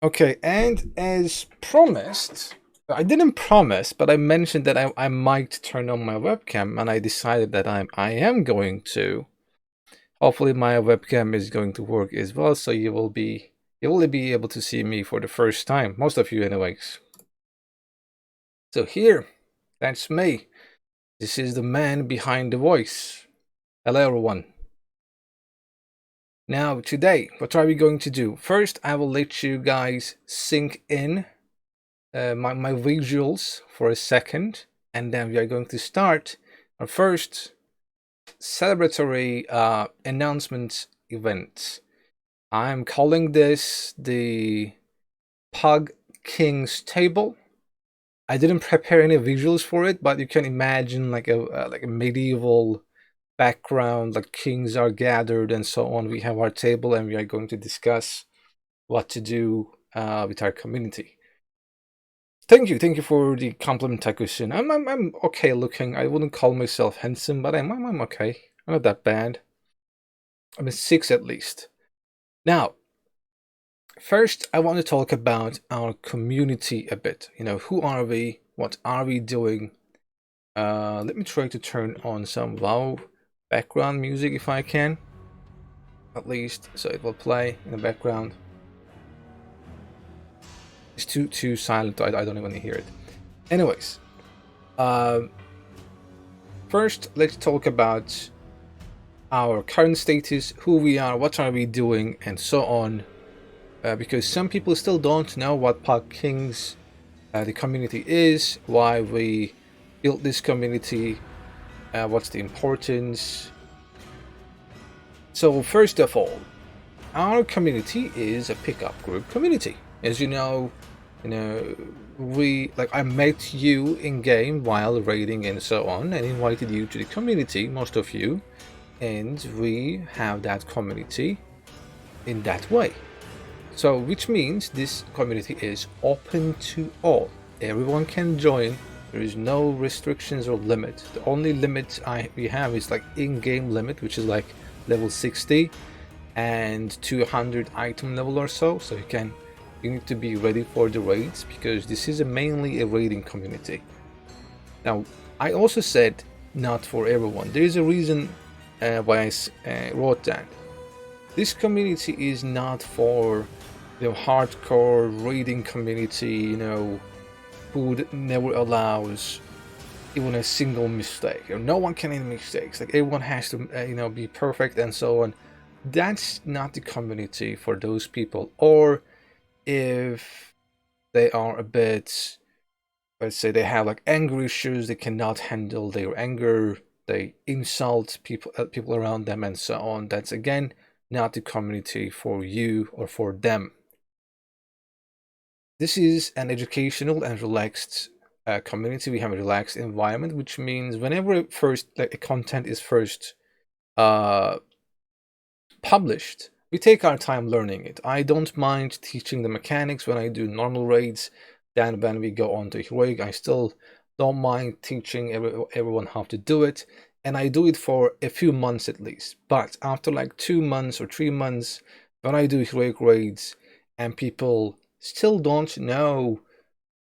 Okay, and as promised, I didn't promise, but I mentioned that I might turn on my webcam, and I decided that I am going to. Hopefully, my webcam is going to work as well, so you will be able to see me for the first time. Most of you, anyways. So here, that's me. This is the man behind the voice. Hello, everyone. Now, today, what are we going to do? First, I will let you guys sink in my visuals for a second, and then we are going to start our first celebratory announcement event. I'm calling this the PuG Kings table. I didn't prepare any visuals for it, but you can imagine like a medieval background, like kings are gathered and so on. We have our table, and we are going to discuss what to do with our community. Thank you for the compliment, Takusin. I'm okay looking. I wouldn't call myself handsome, but I'm okay. I'm not that bad. I'm a 6 at least. Now, first I want to talk about our community a bit. You know, who are we? What are we doing? Let me try to turn on some WoW background music if I can. At least, so it will play in the background. It's too silent. I don't even hear it. Anyways, first let's talk about our current status, who we are, what are we doing, and so on. Because some people still don't know what PuG Kings, the community is, why we built this community, what's the importance. So first of all, our community is a pickup group community. As you know, I met you in game while raiding and so on, and invited you to the community, most of you, and we have that community in that way. So which means this community is open to all. Everyone can join. There is no restrictions or limit. The only limit we have is like in-game limit, which is like level 60 and 200 item level or so. So you need to be ready for the raids, because this is mainly a raiding community. Now, I also said not for everyone. There is a reason why I wrote that. This community is not for the hardcore raiding community, who never allows even a single mistake. No one can make mistakes. Like everyone has to, be perfect and so on. That's not the community for those people. Or if they are a bit, let's say they have like anger issues, they cannot handle their anger, they insult people around them and so on. That's again not the community for you or for them. This is an educational and relaxed community. We have a relaxed environment, which means whenever a content is first published, we take our time learning it. I don't mind teaching the mechanics when I do normal raids. Then when we go on to heroic, I still don't mind teaching everyone how to do it. And I do it for a few months at least. But after like 2 months or 3 months, when I do heroic raids and people still don't know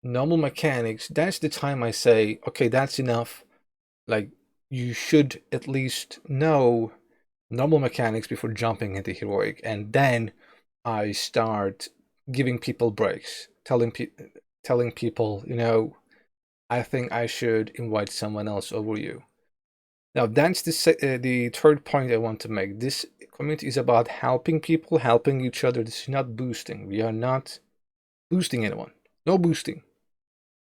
normal mechanics, that's the time I say, okay, that's enough. Like, you should at least know normal mechanics before jumping into heroic. And then I start giving people breaks, telling people, I think I should invite someone else over you. Now, that's the third point I want to make. This community is about helping people, helping each other. This is not boosting. We are not boosting anyone. No boosting.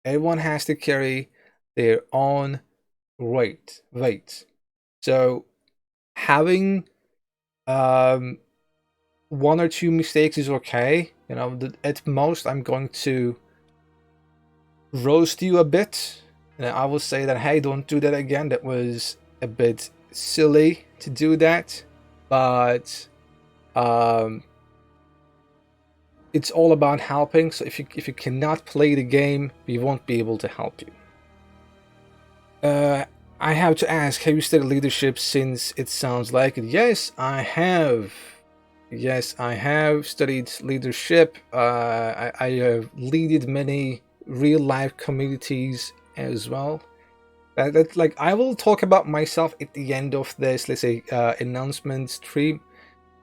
Everyone has to carry their own weight. So having 1 or 2 mistakes is okay. At most I'm going to roast you a bit. And I will say that, hey, don't do that again. That was a bit silly to do that. But it's all about helping. So if you cannot play the game, we won't be able to help you. I have to ask, have you studied leadership since it sounds like it? Yes, I have. Yes, I have studied leadership. I have leaded many real life communities as well. Like I will talk about myself at the end of this, let's say, announcement stream.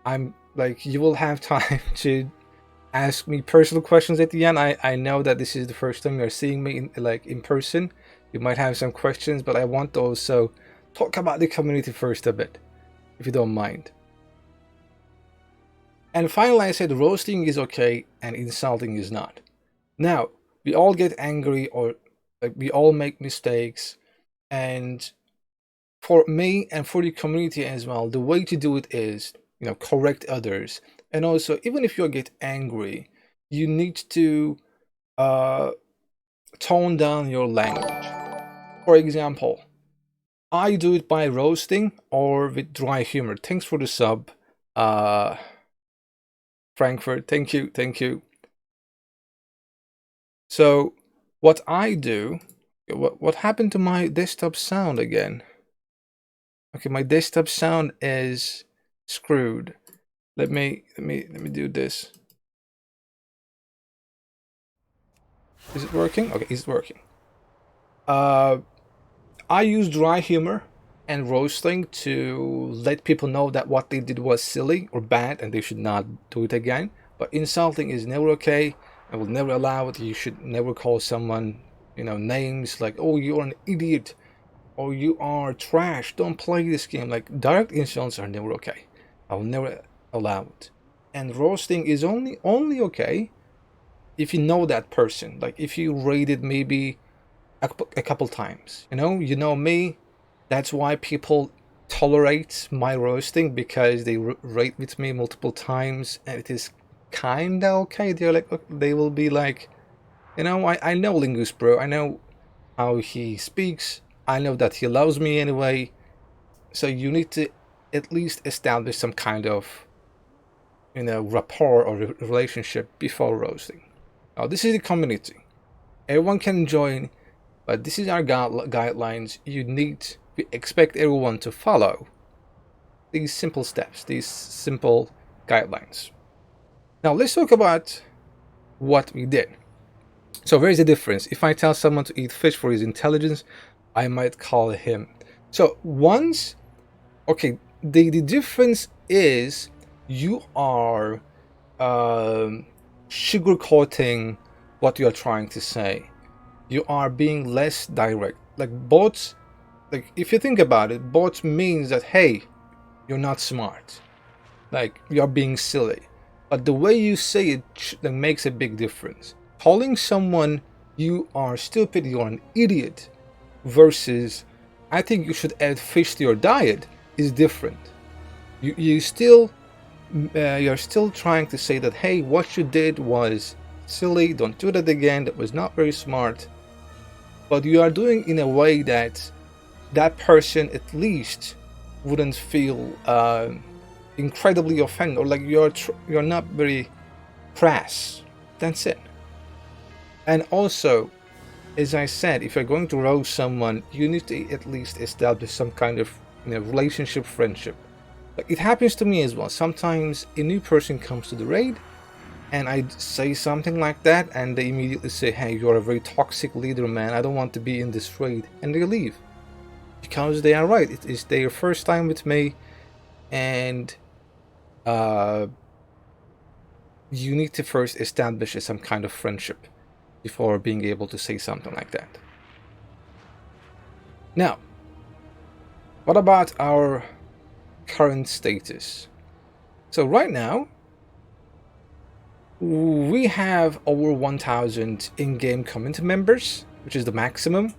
I'm like, you will have time to ask me personal questions at the end. I know that this is the first time you're seeing me in person. You might have some questions, but I want to also talk about the community first a bit, if you don't mind. And finally, I said roasting is okay and insulting is not. Now, we all get angry, or like, we all make mistakes, and for me and for the community as well, the way to do it is, correct others. And also, even if you get angry, you need to uh, tone down your language. For example, I do it by roasting or with dry humor. Thanks for the sub, uh, Frankfurt. Thank you, thank you. So, what I do, what happened to my desktop sound again? Okay, my desktop sound is screwed. Let me do this. Is it working? Okay, it's working. Uh, I use dry humor and roasting to let people know that what they did was silly or bad and they should not do it again. But insulting is never okay. I will never allow it. You should never call someone, names like, oh, you're an idiot or you are trash. Don't play this game. Like, direct insults are never okay. I will never allow it. And roasting is only okay if you know that person. Like, if you rated maybe a couple times. You know me. That's why people tolerate my roasting, because they rate with me multiple times, and it is kinda okay. They're like, they will be like, I know Lingus, bro. I know how he speaks. I know that he loves me anyway. So you need to at least establish some kind of, rapport or relationship before roasting. Now, this is the community. Everyone can join, but this is our guidelines. We expect everyone to follow these simple steps, these simple guidelines. Now, let's talk about what we did. So, where is the difference? If I tell someone to eat fish for his intelligence, I might call him. So, okay, the difference is you are sugarcoating what you're trying to say. You are being less direct. Like bots, like if you think about it, bots means that, hey, you're not smart. Like, you're being silly. But the way you say it that makes a big difference. Calling someone you are stupid, you're an idiot, versus I think you should add fish to your diet is different. You're still trying to say that, hey, what you did was silly, don't do that again, that was not very smart. But you are doing in a way that that person at least wouldn't feel incredibly offended, or like you're not very crass. That's it. And also, as I said, if you're going to roast someone, you need to at least establish some kind of relationship, friendship. Like, it happens to me as well. Sometimes a new person comes to the raid, and I say something like that, and they immediately say, "Hey, you're a very toxic leader, man. I don't want to be in this raid," and they leave because they are right. It is their first time with me, and uh, you need to first establish some kind of friendship before being able to say something like that. Now, what about our current status? So right now, we have over 1,000 in-game community members, which is the maximum,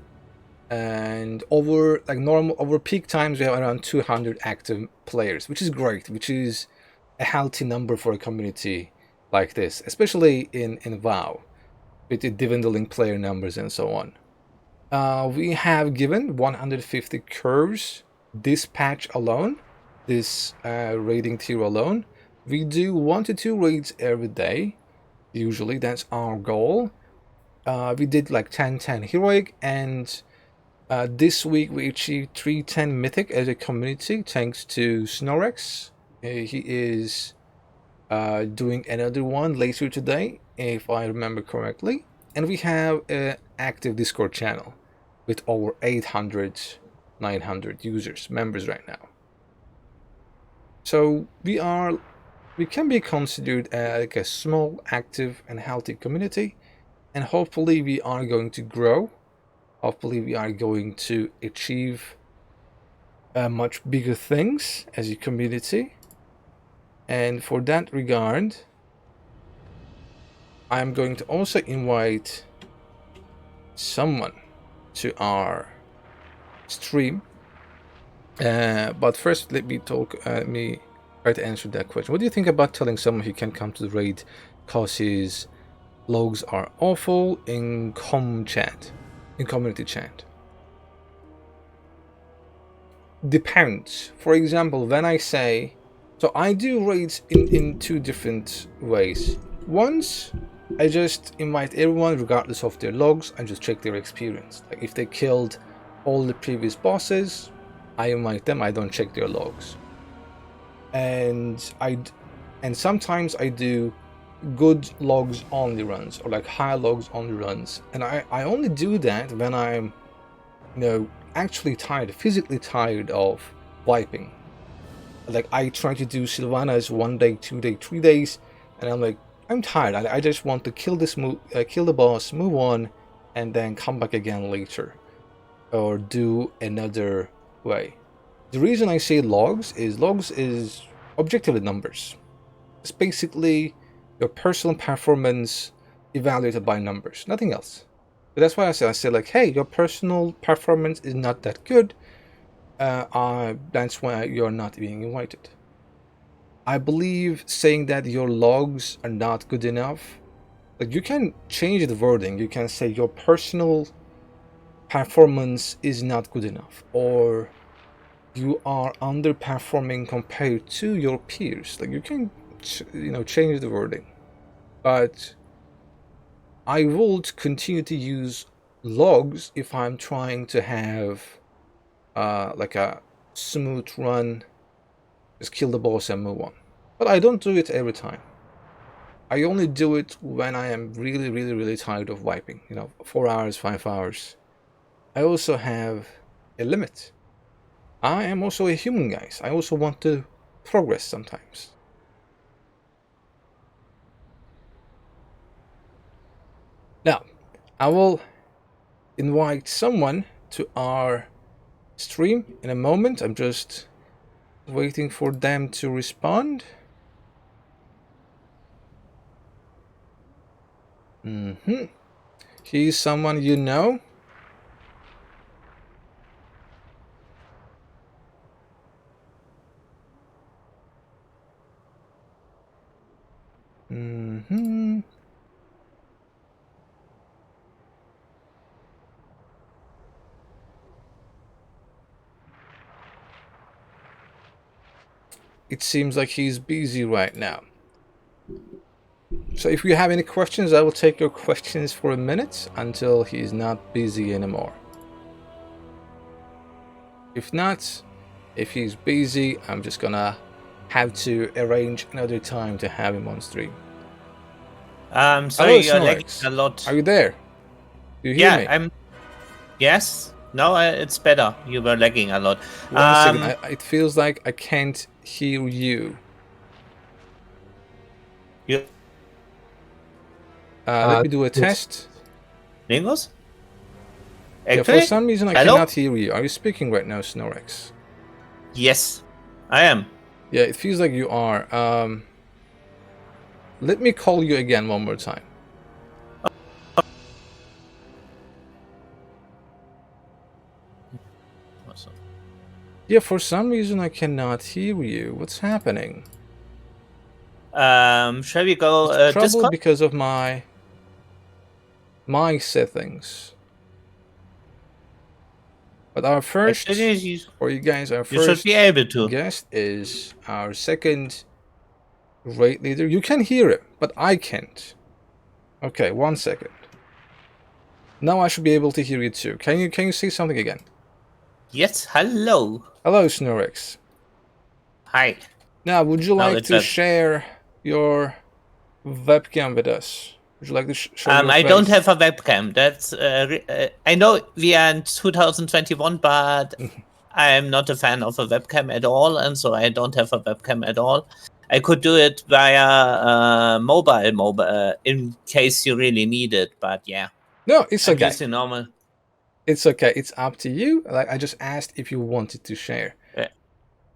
and over peak times we have around 200 active players, which is great, which is a healthy number for a community like this, especially in WoW, with the dwindling player numbers and so on. We have given 150 curves this patch alone, this raiding tier alone. We do 1 to 2 raids every day. Usually that's our goal. We did like 10-10 heroic, and this week we achieved 310 mythic as a community thanks to Snorex. He is doing another one later today, if I remember correctly. And we have an active Discord channel with over 800, 900 users, members right now. So we can be considered like a small, active, and healthy community, and hopefully we are going to grow. Hopefully we are going to achieve much bigger things as a community. And for that regard, I'm going to also invite someone to our stream. But first, let me try to answer that question. What do you think about telling someone he can come to the raid because his logs are awful in community chat? Depends. For example, when I say, so I do raids in two different ways. Once, I just invite everyone regardless of their logs and just check their experience. Like if they killed all the previous bosses, I invite them, I don't check their logs. And sometimes I do good logs only runs, or like high logs only runs. And I only do that when I'm, actually tired, physically tired of wiping. Like I try to do Sylvanas 1 day, 2 day, 3 days, and I'm like, I'm tired. I just want to kill the boss, move on, and then come back again later, or do another way. The reason I say logs is objectively numbers. It's basically your personal performance evaluated by numbers, nothing else. But that's why I say like, hey, your personal performance is not that good. That's why you're not being invited. I believe saying that your logs are not good enough, like you can change the wording. You can say your personal performance is not good enough, or you are underperforming compared to your peers. Like you can, change the wording. But I would continue to use logs if I'm trying to have like a smooth run, just kill the boss and move on. But I don't do it every time. I only do it when I am really, really, really tired of wiping. 4 hours, 5 hours. I also have a limit. I am also a human, guys. I also want to progress sometimes. Now, I will invite someone to our stream in a moment. I'm just waiting for them to respond. He's someone you know. It seems like he's busy right now. So if you have any questions, I will take your questions for a minute until he's not busy anymore. If not, if he's busy, I'm just gonna have to arrange another time to have him on stream. Sorry, you're lagging a lot. Are you there? Do you hear me? Yes. No, it's better. You were lagging a lot. One second. It feels like I can't hear you. Let me do a test. Lingos? Yeah, for some reason I cannot hear you. Are you speaking right now, Snorex? Yes, I am. Yeah, it feels like you are. Let me call you again one more time. Awesome. Yeah, for some reason I cannot hear you. What's happening? Shall we go trouble Discord? Because of my settings. But our first, for you guys, our first should be able to. Guest is our second raid leader. You can hear it, but I can't. Okay, 1 second. Now I should be able to hear you too. Can you say something again? Yes, hello. Hello, Snorex. Hi. Now, would you like to share your webcam with us? Would you like to show your I don't face? have a webcam. That's I know we are in 2021, but I'm not a fan of a webcam at all, and so I don't have a webcam at all. I could do it via mobile, in case you really need it. But yeah, No, it's I'm okay. using normal. It's okay. It's up to you. Like, I just asked if you wanted to share.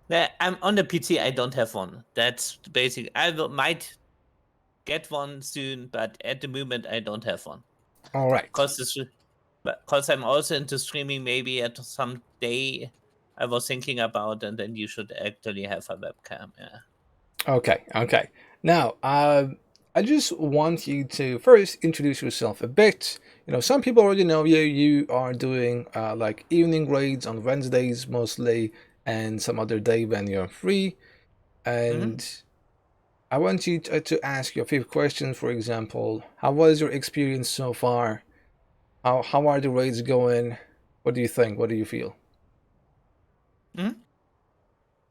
Yeah, I'm on the PC. I don't have one. That's basic. Might get one soon, but at the moment I don't have one. All right. Because I'm also into streaming. Maybe at some day I was thinking about, and then you should actually have a webcam. Yeah. Okay. Okay. Now, I just want you to first introduce yourself a bit. Some people already know you. You are doing like evening raids on Wednesdays mostly, and some other day when you're free. Hmm. And I want you to ask you a few questions. For example, how was your experience so far? How are the raids going? What do you think? What do you feel? Hmm?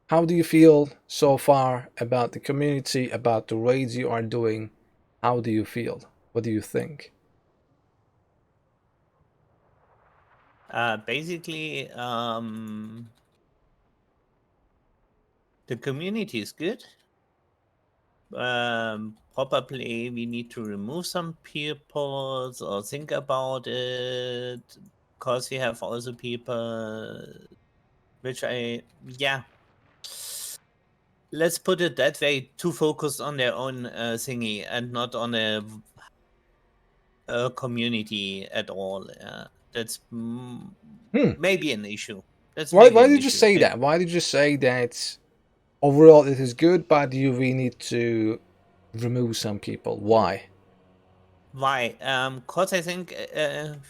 How do you feel so far about the community, about the raids you are doing? How do you feel? What do you think? Basically, the community is good. Probably we need to remove some people or think about it, because we have also people which yeah, let's put it that way, too focused on their own thingy and not on a community at all. That's Hmm. maybe an issue. That's Why maybe why an did you issue. say that? Why did you say that overall it is good, but you really need to remove some people? Why? Why? Because I think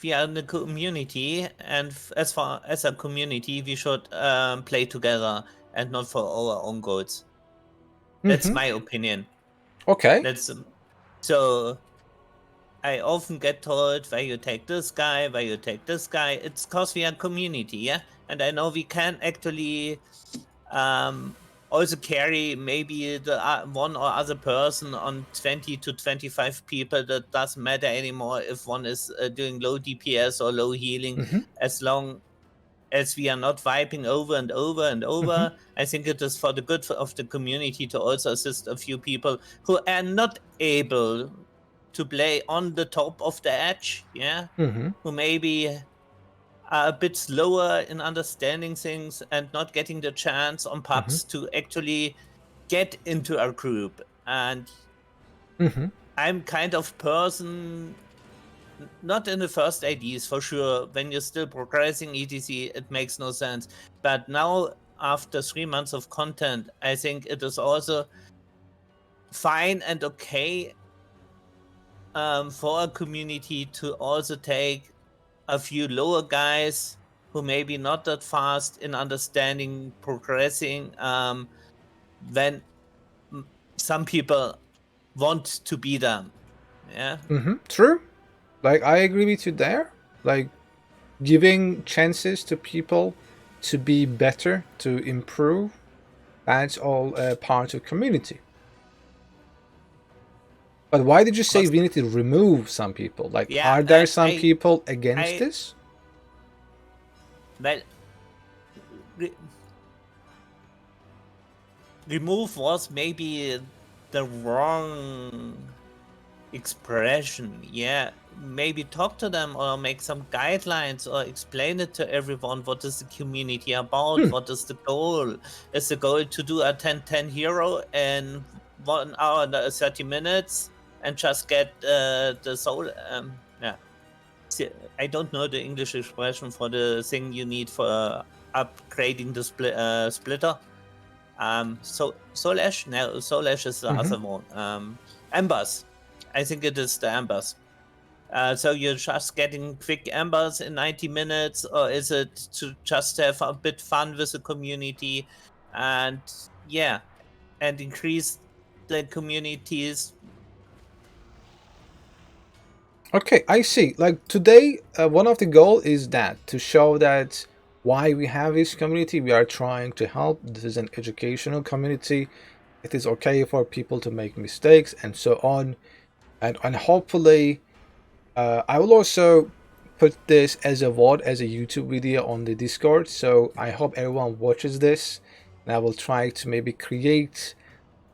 we are in the community, and as far as a community, we should play together and not for our own goals. That's Mm-hmm. my opinion. Okay. That's so. I often get told, why you take this guy, why you take this guy. It's because we are community, yeah. And I know we can actually um, also carry maybe the one or other person on 20 to 25 people. That doesn't matter anymore if one is doing low DPS or low healing, Mm-hmm. as long as we are not wiping over and over and Mm-hmm. over. I think it is for the good of the community to also assist a few people who are not able to play on the top of the edge, yeah, Mm-hmm. who maybe are a bit slower in understanding things and not getting the chance on Mm-hmm. pubs to actually get into our group. And Mm-hmm. I'm kind of person, not in the first IDs for sure. When you're still progressing etc, it makes no sense. But now, after 3 months of content, I think it is also fine and okay for a community to also take a few lower guys who maybe not that fast in understanding progressing, when some people want to be them. Yeah. Mm-hmm. True. Like, I agree with you there. Like, giving chances to people to be better, to improve, that's all part of community. But why did you say Cause we need to remove some people? Like, yeah, are there some people against I this? well, re- remove was maybe the wrong expression. Yeah, maybe talk to them or make some guidelines or explain it to everyone. What is the community about? Hmm. What is the goal? Is the goal to do a 10-10 hero in 1 hour and 30 minutes and just get the soul? Yeah. See, I don't know the English expression for the thing you need for upgrading the splitter. Solash? No, Solash is the Mm-hmm. other one. Embers. I think it is the Embers. So you're just getting quick Embers in 90 minutes, or is it to just have a bit fun with the community and yeah, and increase the communities? Okay, I see. Like today, one of the goal is that to show that why we have this community, we are trying to help. This is an educational community, It is okay for people to make mistakes and so on. And hopefully, I will also put this as a VOD, as a YouTube video on the Discord. So I hope everyone watches this, and I will try to maybe create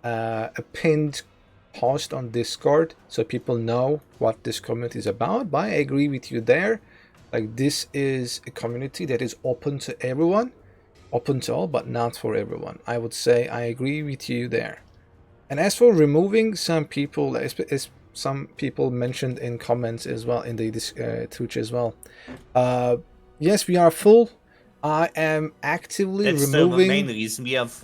a pinned post on Discord so people know what this community is about. But I agree with you there. Like, this is a community that is open to everyone, open to all, but not for everyone. I would say I agree with you there. And as for removing some people, as some people mentioned in comments as well in the Twitch as well. Yes, we are full. I am actively That's the main removing. reason we have.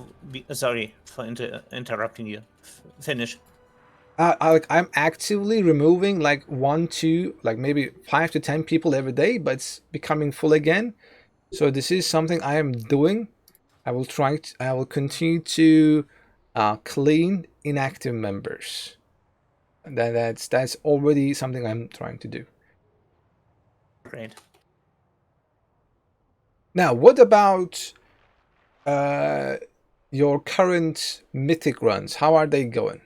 Sorry for interrupting you. Finish. I'm actively removing like 1, 2, like maybe 5 to 10 people every day, but it's becoming full again. So this is something I am doing. I will continue to clean inactive members. That's already something I'm trying to do. Great. Now, what about your current mythic runs? How are they going?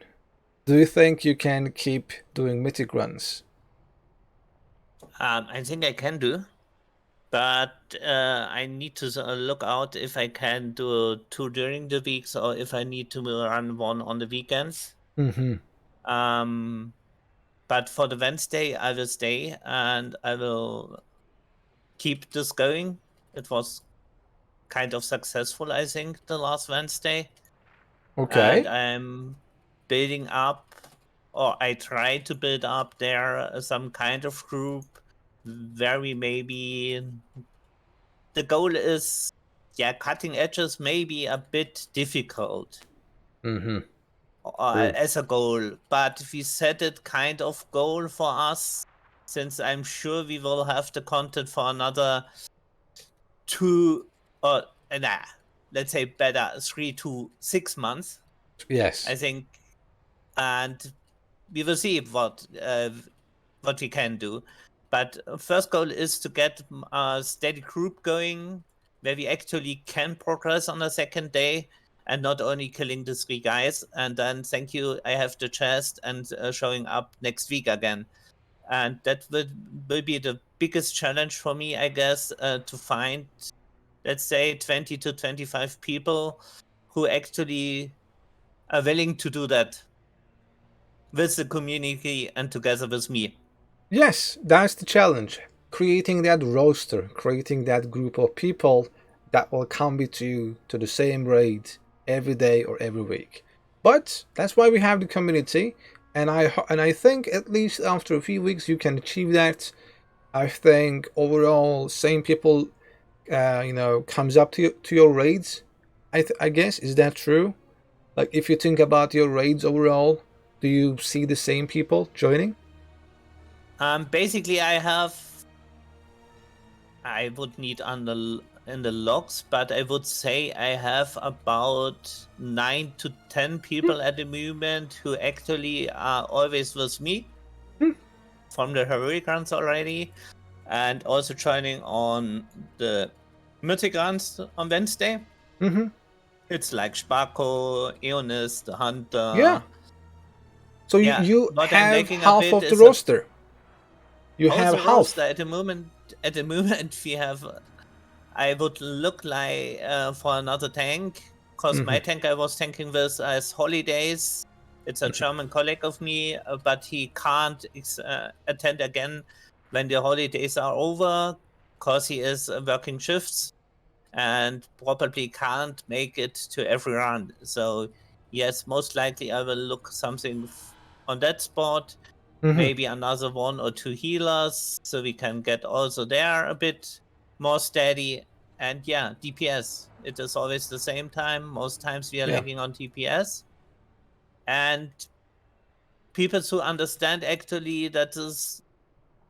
Do you think you can keep doing mythic runs? I think I can do, but I need to look out if I can do 2 during the weeks or if I need to run 1 on the weekends. Mm-hmm. But for the Wednesday, I will stay and I will keep this going. It was kind of successful, I think, the last Wednesday. And Okay. I'm building up, or I try to build up there some kind of group where we maybe the goal is, cutting edges may be a bit difficult Mm-hmm. True. as a goal, but we set it kind of goal for us, since I'm sure we will have the content for another 2 or let's say better 3 to 6 months, Yes. I think, and we will see what we can do. But first goal is to get a steady group going where we actually can progress on the second day and not only killing the 3 guys and then thank you, I have the chest and showing up next week again. And that will be the biggest challenge for me, I guess, to find, let's say, 20 to 25 people who actually are willing to do that with the community and together with me. Yes, that's the challenge. Creating that roster, creating that group of people that will come with you to the same raid every day or every week. But that's why we have the community, and I think at least after a few weeks you can achieve that. I think overall, same people, comes up to your raids. I guess, is that true? Like, if you think about your raids overall, do you see the same people joining? Basically, I would need in the logs, but I would say I have about 9 to 10 people at the moment who actually are always with me from the heroic runs already, and also joining on the mythic runs on Wednesday. Mm-hmm. It's like Sparko, Eonis, the Yeah. Hunter. So you, Yeah, you what I'm have lacking a half bit of the is a roster. You have also half. roster at the moment. At the moment, we have. I would look like for another tank, because Mm-hmm. my tank I was tanking with as Holidays. It's a German colleague of me, but he can't attend again when the holidays are over, because he is working shifts and probably can't make it to every run. So yes, most likely I will look something on that spot. Mm-hmm. Maybe another 1 or 2 healers, so we can get also there a bit more steady. And yeah, DPS. It is always the same time. Most times we are Yeah. lagging on DPS. And people who understand actually that is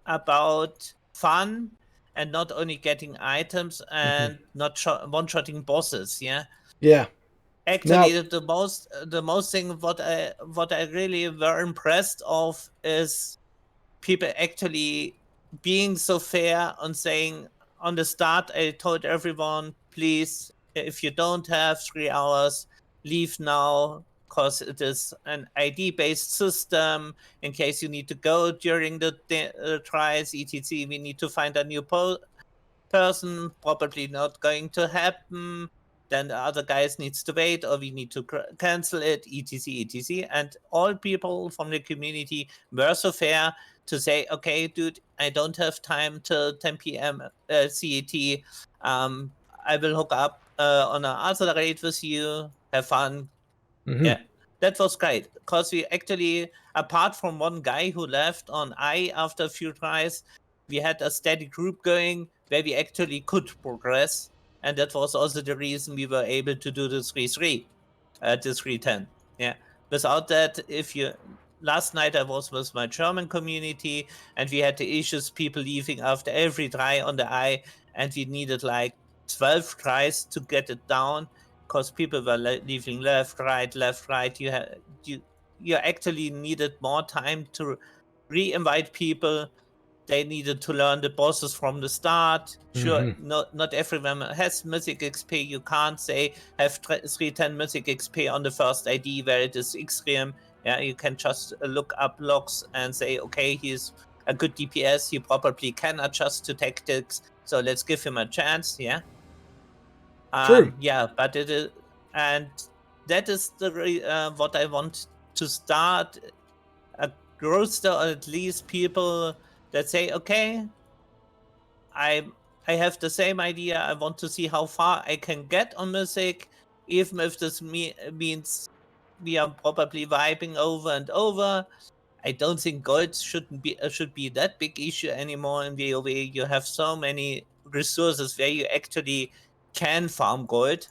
about fun and not only getting items Mm-hmm. and not one-shotting bosses. Yeah. Yeah. Now. Actually, the most thing what I really were impressed of is people actually being so fair and saying, on the start I told everyone, please, if you don't have 3 hours, leave now. because it is an ID-based system. In case you need to go during the tries, etc., we need to find a new person, probably not going to happen. Then the other guys needs to wait, or we need to cancel it, etc., etc. And all people from the community were so fair to say, okay, dude, I don't have time till 10 p.m. CET. I will hook up on another raid with you. Have fun. Yeah, that was great because we actually, apart from one guy who left on I after a few tries, we had a steady group going where we actually could progress. And that was also the reason we were able to do the 3-3 at the 3-10. Yeah. Without that, last night I was with my German community and we had the issues, people leaving after every try on the I, and we needed like 12 tries to get it down because people were leaving left, right. You actually needed more time to re-invite people. They needed to learn the bosses from the start. Sure, not everyone has Mythic XP. You can't say have 310 Mythic XP on the first ID where it is Xtreme. Yeah, you can just look up logs and say, okay, he's a good DPS. He probably can adjust to tactics. So let's give him a chance. Yeah. True. Yeah, but it is, and that is the what I want to start a roster, or at least people that say, okay, I have the same idea. I want to see how far I can get on Mythic, even if this means we are probably vibing over and over. I don't think gold should be that big issue anymore in WoW. You have so many resources where you actually can farm gold.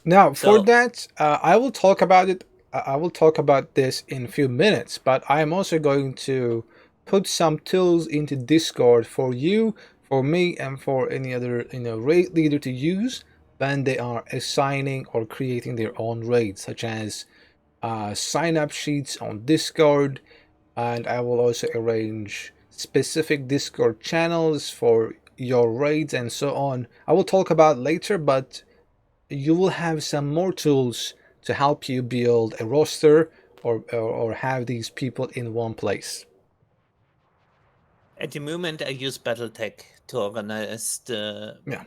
Now, for So that, I will talk about it. I will talk about this in a few minutes, but I am also going to put some tools into Discord for you, for me, and for any other raid leader to use when they are assigning or creating their own raids, such as sign up sheets on Discord, and I will also arrange specific Discord channels for your raids and so on. I will talk about later, but you will have some more tools to help you build a roster or have these people in one place. at the moment, I use BattleTech to organize Yeah. the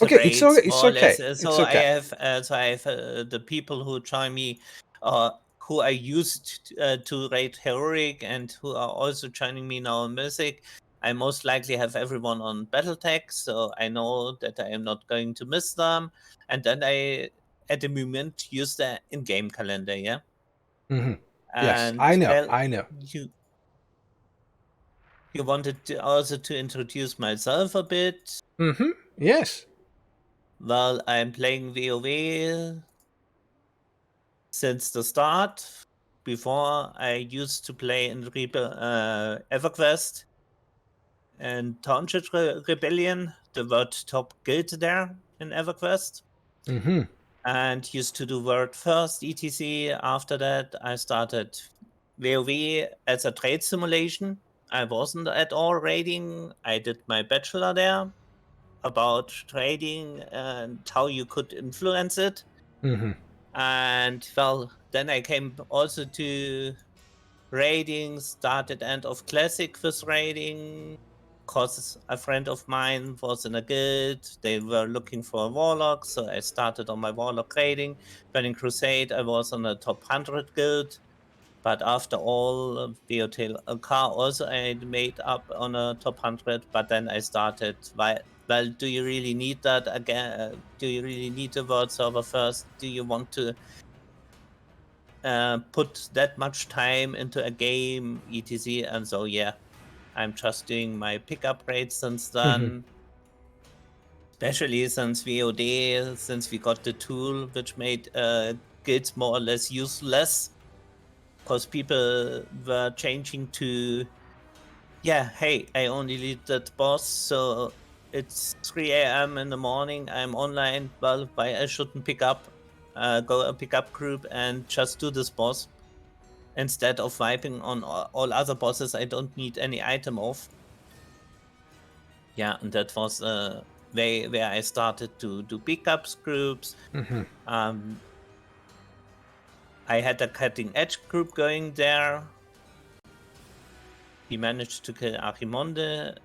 Okay, it's raids okay. It's more or okay. less. It's okay. So I have the people who join me, who I used to raid heroic and who are also joining me now on Mythic. I most likely have everyone on BattleTech, so I know that I am not going to miss them. And then I, at the moment, use the in-game calendar. Yeah, Yes, and I know. well, I know. you wanted to also to introduce myself a bit. Yes. Well, I'm playing WoW since the start. Before, I used to play in EverQuest and Township Rebellion, the world top guild there in EverQuest, and used to do world first, etc. After that, I started WoW as a trade simulation. I wasn't at all raiding. I did my bachelor there about trading and how you could influence it. And well, then I came also to raiding, started end of classic with raiding, because a friend of mine was in a guild. They were looking for a warlock, so I started on my warlock raiding. Burning Crusade, I was on a top 100 guild. But after all, car also I made up on a top 100. But then I started, well, do you really need that again? Do you really need the world server first? Do you want to put that much time into a game, etc? And so, yeah, I'm just doing my pickup raids since then. Especially since VOD, since we got the tool, which made guilds more or less useless. Because people were changing to, yeah, hey, I only lead that boss, so it's 3 a.m. in the morning, I'm online, well, why I shouldn't go a pickup group and just do this boss instead of wiping on all other bosses I don't need any item of. Yeah, and that was where I started to do pickups groups. I had a cutting edge group going there. We managed to kill Arimonde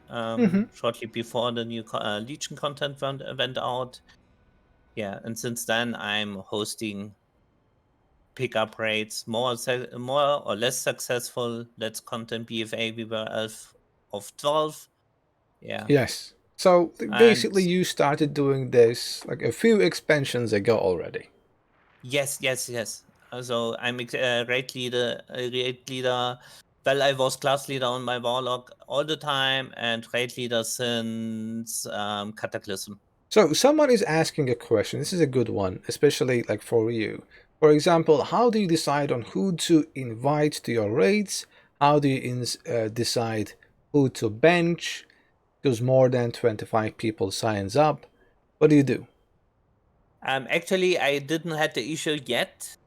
shortly before the new Legion content went out. Yeah, and since then I'm hosting pickup rates, more or less successful. Let's content BFA. We were elf of 12. Yeah. Yes. So And basically, you started doing this like a few expansions ago already. yes. So I'm raid leader. Well, I was class leader on my warlock all the time and raid leader since Cataclysm. So someone is asking a question. This is a good one, especially like for you. For example, how do you decide on who to invite to your raids? How do you decide who to bench? Because more than 25 people signs up. What do you do? Actually, I didn't have the issue yet.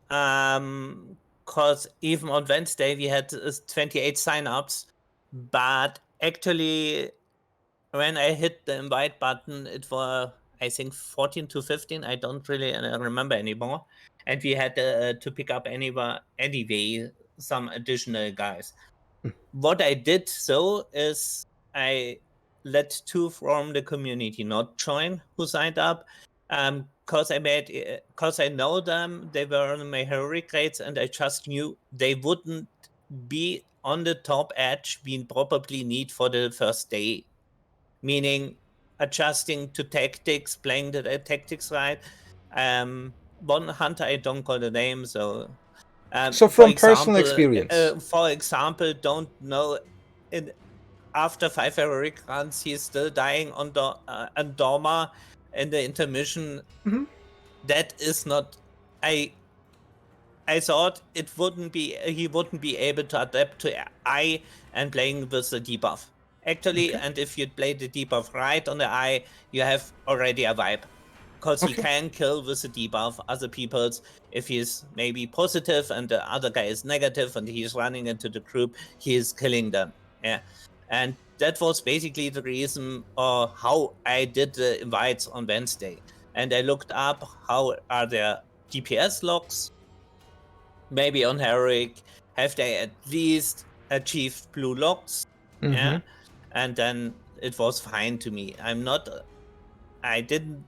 Because even on Wednesday we had 28 signups, but actually when I hit the invite button, it was I think 14 to 15. I don't really remember anymore, and we had to pick up anyway some additional guys. What I did so is I let two from the community not join who signed up, because I know them. They were on my heroic rates, and I just knew they wouldn't be on the top edge we probably need for the first day, meaning adjusting to tactics, playing the tactics right. One hunter, I don't call the name, so So for from personal example, experience. don't know in after 5 heroic runs, he's still dying on Dorma in the intermission. Mhm. That is not. I thought he wouldn't be able to adapt to I and playing with the debuff. Actually, Okay. and if you play the debuff right on the I, you have already a vibe. Because he Okay. can kill with the debuff other people's. If he's maybe positive and the other guy is negative and he's running into the group, he is killing them. Yeah. And that was basically the reason how I did the invites on Wednesday. And I looked up how are their DPS logs, maybe on heroic, have they at least achieved blue locks? Mm-hmm. Yeah. And then it was fine to me. I didn't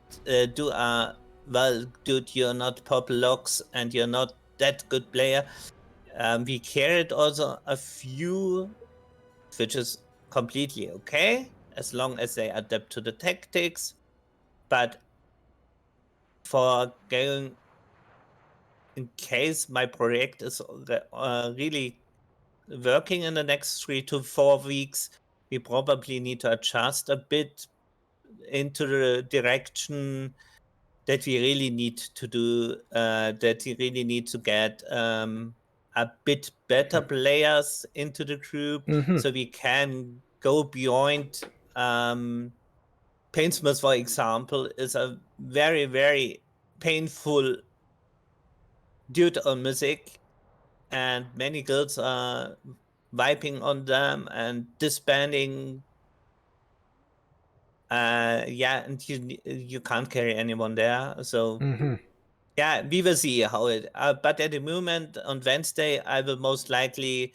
do a, well, dude, you're not purple locks and you're not that good player. We carried also a few, which is completely okay, as long as they adapt to the tactics. But for going, in case my project is really working in the next 3 to 4 weeks, we probably need to adjust a bit into the direction that we really need to do, that we really need to get a bit better players into the group, Mm-hmm. so we can go beyond. Painsmith, for example, is a very, very painful dude on Mythic, and many guilds are wiping on them and disbanding. Yeah, and you can't carry anyone there. So Mm-hmm. yeah, we will see how it. But at the moment on Wednesday, I will most likely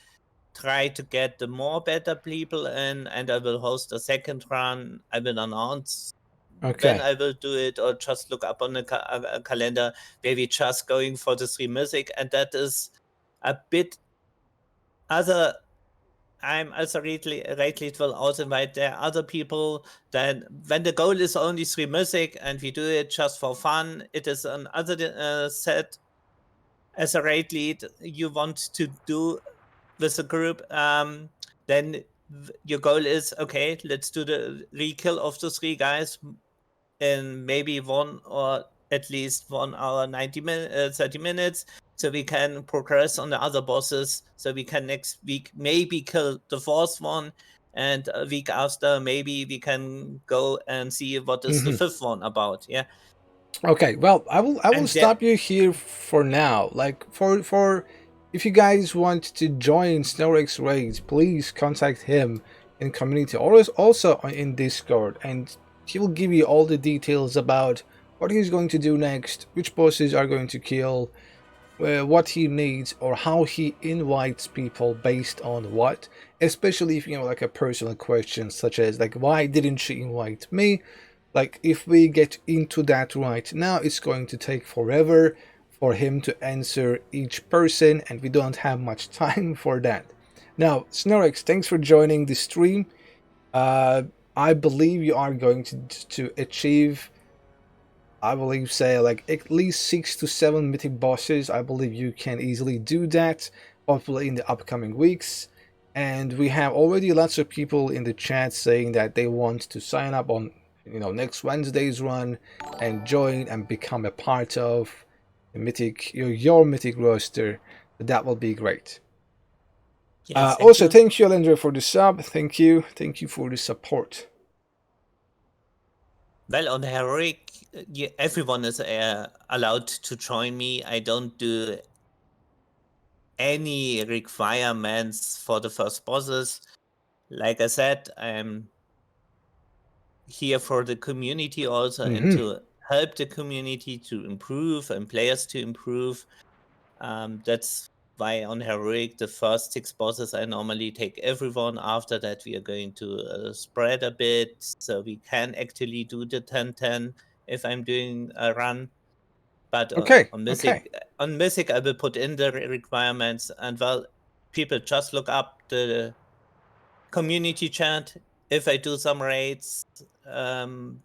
try to get the more better people in, and I will host a second run. I will announce when Okay. I will do it, or just look up on the calendar where we just going for the 3 Mythic, and that is a bit other. I'm also Rate will also invite there other people. Then when the goal is only 3 Mythic and we do it just for fun, it is another set. As a raid lead you want to do with a group, then your goal is, okay, let's do the re-kill of the 3 guys in maybe 1 or at least 1 hour 30 minutes, so we can progress on the other bosses, so we can next week maybe kill the 4th one, and a week after maybe we can go and see what is the Mm-hmm. 5th one about. Yeah. Okay, well, I will And there, stop you here for now. Like for if you guys want to join Snorix raids, please contact him in community, always also in Discord, and he will give you all the details about what he's going to do next, which bosses are going to kill, what he needs or how he invites people based on what, especially if like a personal question such as like, why didn't she invite me? Like, if we get into that right now, it's going to take forever for him to answer each person, and we don't have much time for that. Now, Snorex, thanks for joining the stream. I believe you are going to achieve, I believe, say like at least 6 to 7 mythic bosses. I believe you can easily do that, hopefully in the upcoming weeks. And we have already lots of people in the chat saying that they want to sign up on next Wednesday's run and join and become a part of the mythic your mythic roster. That will be great. Yes, thank Also, you. thank you, Alendra, for the sub. Thank you for the support. Well, on heroic, everyone is allowed to join me. I don't do any requirements for the first bosses. Like I said, I'm here for the community also and to help the community to improve and players to improve. That's why on heroic, the first 6 bosses I normally take everyone. After that, we are going to spread a bit so we can actually do the 10-10 if I'm doing a run. But Okay. on Mythic, I will put in the requirements, and well, people just look up the community chat. If I do some raids,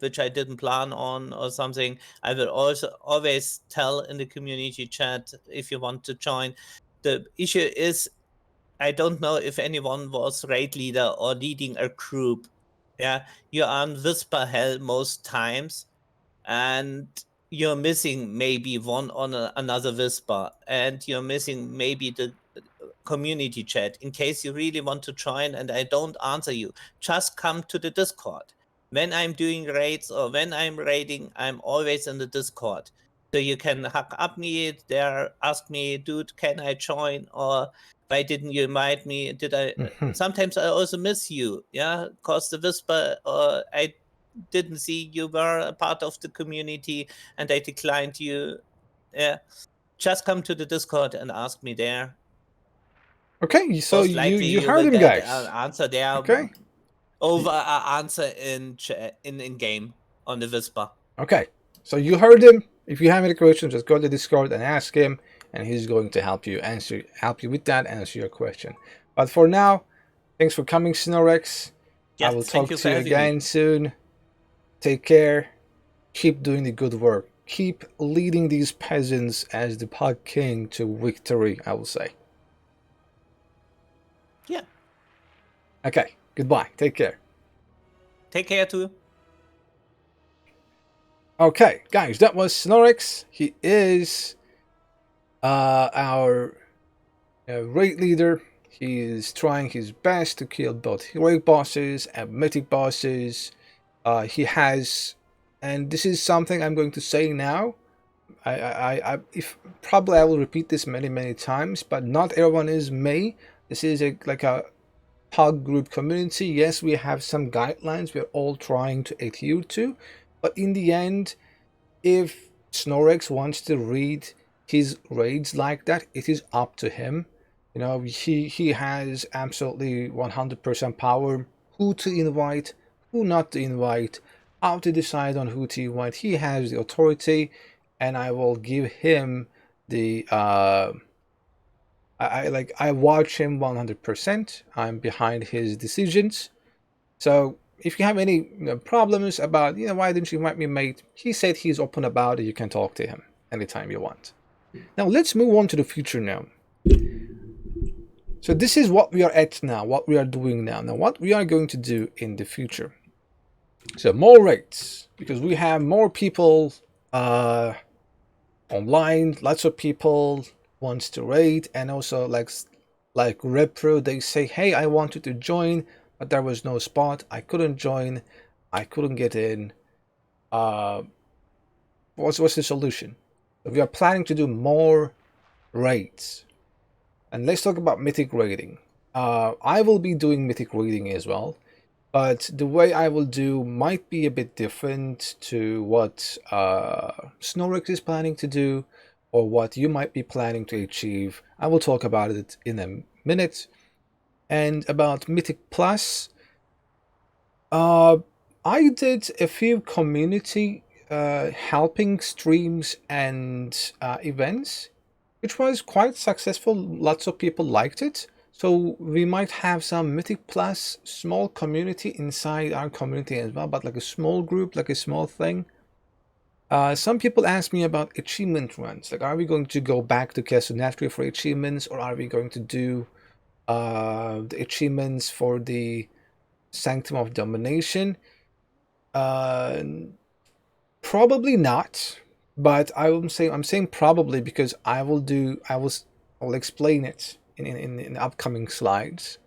which I didn't plan on or something, I will also always tell in the community chat if you want to join. The issue is, I don't know if anyone was raid leader or leading a group. Yeah, you're on Whisper Hell most times, and you're missing maybe one on another Whisper, and you're missing maybe the community chat. In case you really want to join and I don't answer you, just come to the Discord. When I'm doing raids or when I'm raiding, I'm always in the Discord. So you can hack up me there, ask me, dude, can I join? Or why didn't you invite me? Did I? Sometimes I also miss you, yeah, because the Whisper, I didn't see you were a part of the community and I declined you. Yeah, just come to the Discord and ask me there. Okay, so Most you likely you you heard will him, get an guys. answer there Okay. over an answer in game on the Whisper. Okay. So you heard him. If you have any questions, just go to Discord and ask him, and he's going to help you with that, answer your question. But for now, thanks for coming, Snorex. I Yes, will thank talk you to for you having me. again soon. Take care. Keep doing the good work. Keep leading these peasants as the PuG King to victory, I will say. Yeah. Okay. Goodbye. Take care. Take care too. Okay, guys, that was Snorex. He is our raid leader. He is trying his best to kill both heroic bosses and mythic bosses. He has, and this is something I'm going to say now. If probably I will repeat this many times, but not everyone is me. This is like a PuG group community. Yes, we have some guidelines we're all trying to adhere to, but in the end, if Snorex wants to read his raids like that, it is up to him. He has absolutely 100% power who to invite, who not to invite, how to decide on who to invite. He has the authority, and I will give him the I watch him 100%. I'm behind his decisions. So if you have any problems about, why didn't you invite me, mate? He said he's open about it. You can talk to him anytime you want. Now let's move on to the future now. So this is what we are at now, what we are doing now. Now what we are going to do in the future. So more raids, because we have more people online. Lots of people wants to raid, and also like Repro, they say, hey, I wanted to join, but there was no spot. I couldn't join. I couldn't get in. Uh, what's the solution? We are planning to do more raids, and let's talk about mythic raiding. I will be doing mythic raiding as well, but the way I will do might be a bit different to what Snorex is planning to do, or what you might be planning to achieve. I will talk about it in a minute. And about Mythic Plus, uh, I did a few community helping streams and events, which was quite successful. Lots of people liked it. So we might have some Mythic Plus small community inside our community as well, but like a small group, like a small thing. Some people ask me about achievement runs. Like, are we going to go back to Casunatri for achievements, or are we going to do the achievements for the Sanctum of Domination? Uh, Probably not, but I'm saying probably because I will explain it in the upcoming slides.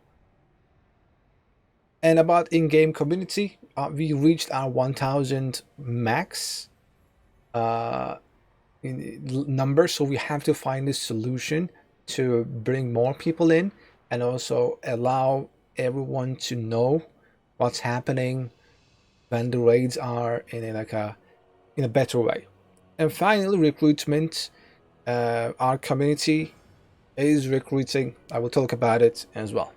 And about in-game community, we reached our 1,000 max uh, number, so we have to find a solution to bring more people in and also allow everyone to know what's happening when the raids are in a better way. And finally, recruitment. Our community is recruiting. I will talk about it as well.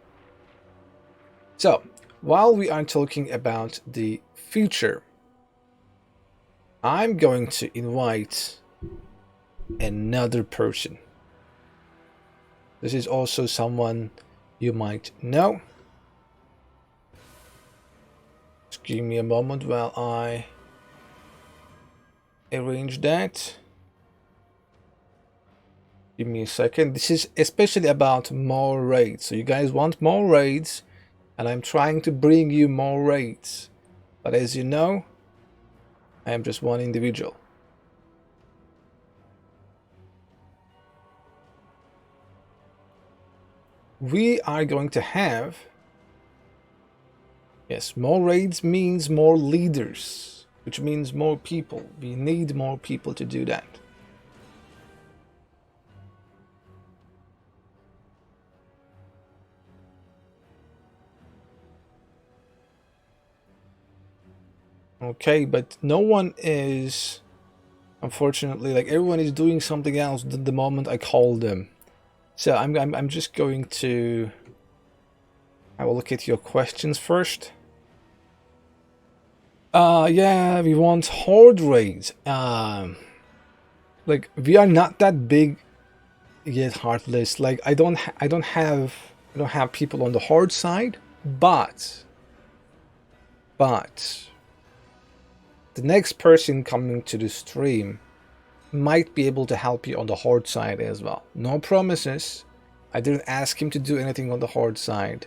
So, while we are talking about the future, I'm going to invite another person. This is also someone you might know. Just give me a moment while I arrange that. Give me a second. This is especially about more raids. So you guys want more raids, and I'm trying to bring you more raids. But as you know, I am just one individual. We are going to have... Yes, more raids means more leaders, which means more people. We need more people to do that. Okay, but no one is... Unfortunately, like, everyone is doing something else the moment I call them. So I'm just going to... I will look at your questions first. Yeah, we want horde raids. Like, we are not that big yet, Heartless. Like, I don't have people on the horde side, but the next person coming to the stream might be able to help you on the horde side as well. No promises. I didn't ask him to do anything on the horde side.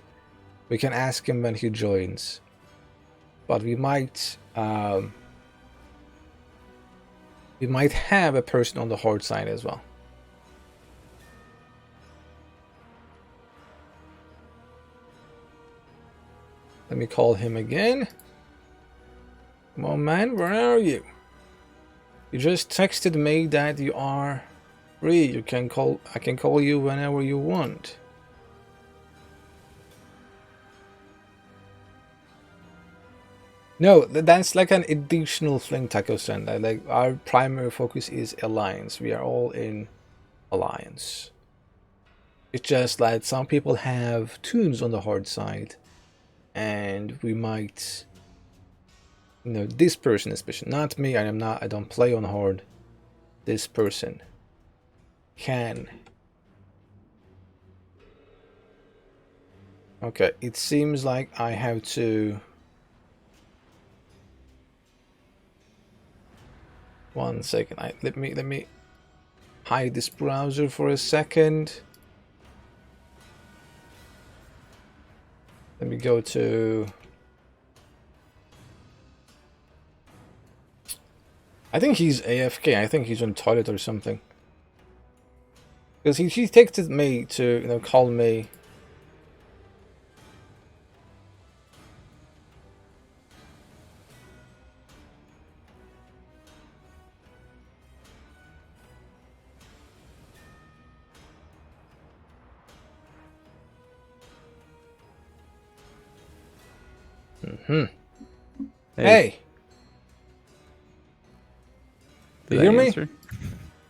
We can ask him when he joins. But we might have a person on the horde side as well. Let me call him again. Come on, man, where are you? You just texted me that you are free. You can call. I can call you whenever you want. No, that's like an additional thing, Taco-san. Like, our primary focus is alliance. We are all in alliance. It's just like some people have tunes on the hard side, and we might, you know, this person especially, not me. I don't play on hard. This person can. Okay, it seems like I have to. One second. Let me hide this browser for a second. Let me go to... I think he's AFK. I think he's on toilet or something. Because he texted me to, you know, call me. Hey. Did You hear I me? answer?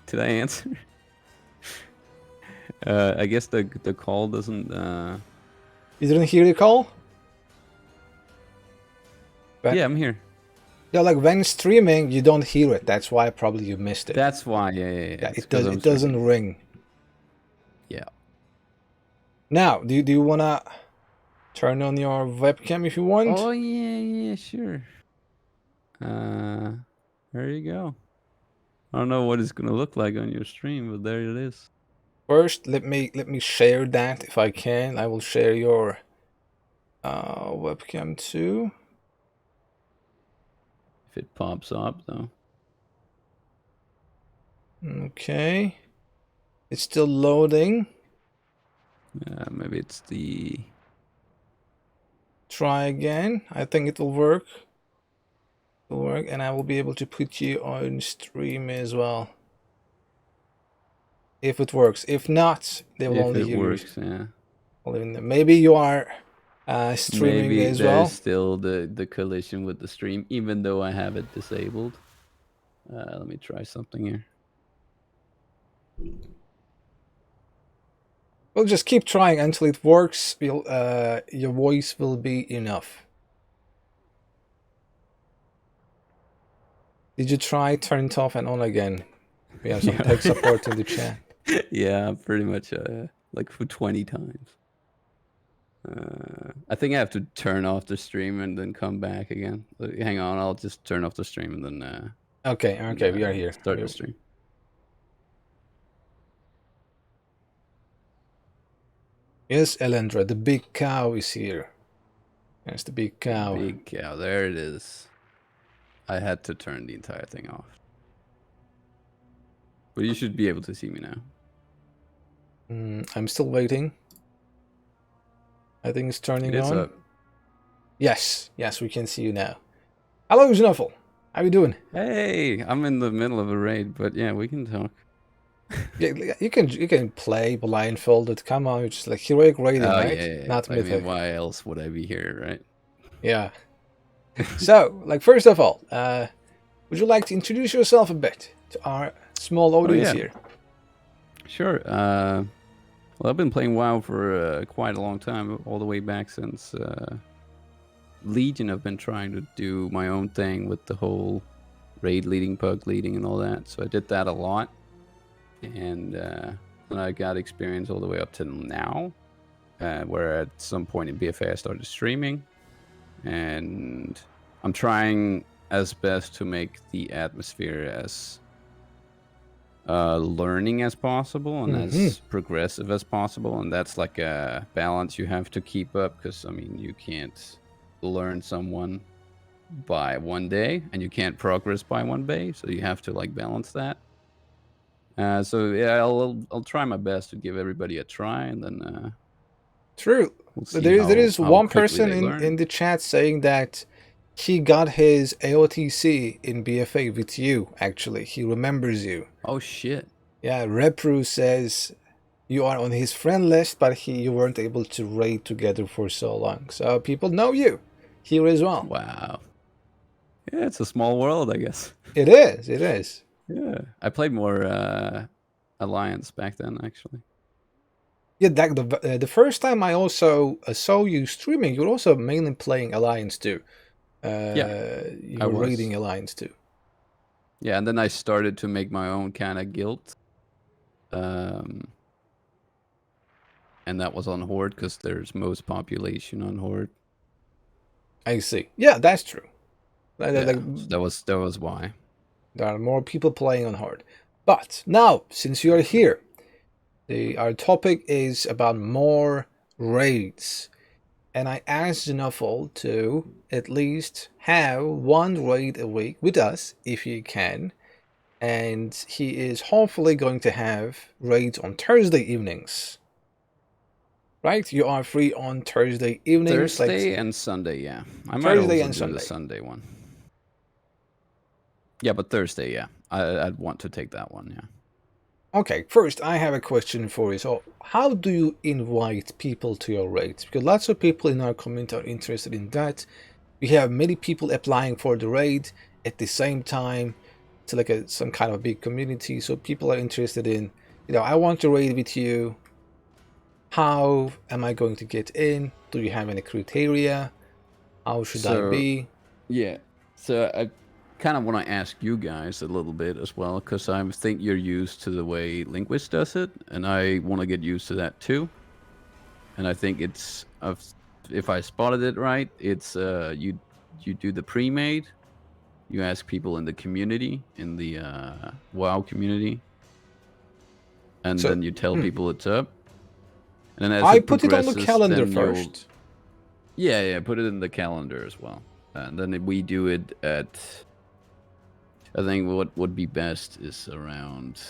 Did I answer? I guess the call doesn't. You didn't hear the call? Yeah, I'm here. Yeah, like when streaming, you don't hear it. That's why probably you missed it. That's why. Yeah. Yeah, It's it does. 'cause I'm It doesn't streaming. ring. Yeah. Now, do you wanna turn on your webcam if you want? Oh yeah, sure. There you go. I don't know what it's gonna look like on your stream, but there it is. First, let me share that if I can. I will share your webcam too. If it pops up, though. Okay, it's still loading. Maybe it's the. Try again. I think it will work. It'll work, and I will be able to put you on stream as well. If it works. If not, they will If only it hear works, you. yeah. Maybe you are streaming Maybe as there's well. still the collision with the stream, even though I have it disabled. Let me try something here. Well, just keep trying until it works. Your voice will be enough. Did you try turn it off and on again? We have some Yeah. tech support in the chat. Yeah, pretty much like for 20 times. I think I have to turn off the stream and then come back again. Hang on, I'll just turn off the stream and then Okay, we are here. Start the stream. Yes, Elendra, the big cow is here. There's the big cow. Big cow, there it is. I had to turn the entire thing off. But you should be able to see me now. I'm still waiting. I think it's turning It's on. up. Yes, we can see you now. Hello, Snuffle. How you doing? Hey, I'm in the middle of a raid, but yeah, we can talk. Yeah, you can play blindfolded. Come on, it's like heroic raiding, right? Yeah. Not I mythic. mean, why else would I be here, right? Yeah. So, like, first of all, would you like to introduce yourself a bit to our small audience here? Sure. Well, I've been playing WoW for quite a long time, all the way back since Legion. I've been trying to do my own thing with the whole raid leading, PuG leading, and all that. So I did that a lot, and then I got experience all the way up to now, where at some point in BFA I started streaming, and I'm trying as best to make the atmosphere as learning as possible and as progressive as possible, and that's like a balance you have to keep up, because I mean, you can't learn someone by one day and you can't progress by one day, so you have to like balance that. So yeah, I'll try my best to give everybody a try, and then True. we'll see There is how one quickly person they learn. in the chat saying that he got his AOTC in BFA with you, actually. He remembers you. Oh shit. Yeah, Repru says you are on his friend list, but you weren't able to raid together for so long. So people know you here as well. Wow. Yeah, it's a small world, I guess. It is. Yeah, I played more Alliance back then, actually. Yeah, the first time I also saw you streaming, you were also mainly playing Alliance too. You were raiding Alliance too. Yeah, and then I started to make my own kind of guild. And that was on Horde, because there's most population on Horde. I see. Yeah, that's true. So that was why. There are more people playing on Horde. But now, since you are here, our topic is about more raids. And I asked Zenophil to at least have one raid a week with us, if he can. And he is hopefully going to have raids on Thursday evenings. Right? You are free on Thursday evenings. Thursday and Sunday, yeah. I might Thursday also and do Sunday. the Sunday one. Yeah, but Thursday, yeah. I'd want to take that one, yeah. Okay, first I have a question for you. So, how do you invite people to your raids? Because lots of people in our community are interested in that. We have many people applying for the raid at the same time. it's like some kind of big community. So people are interested in, I want to raid with you. How am I going to get in? Do you have any criteria? How should I be? Yeah. So I kind of want to ask you guys a little bit as well, because I think you're used to the way Linguist does it, and I want to get used to that too. And I think if I spotted it right, it's you do the pre-made, you ask people in the community, in the WoW community, and So then you tell people it's up. And then as I it put it on the progresses, calendar then you'll first. yeah, put it in the calendar as well. And then we do it at, I think what would be best is around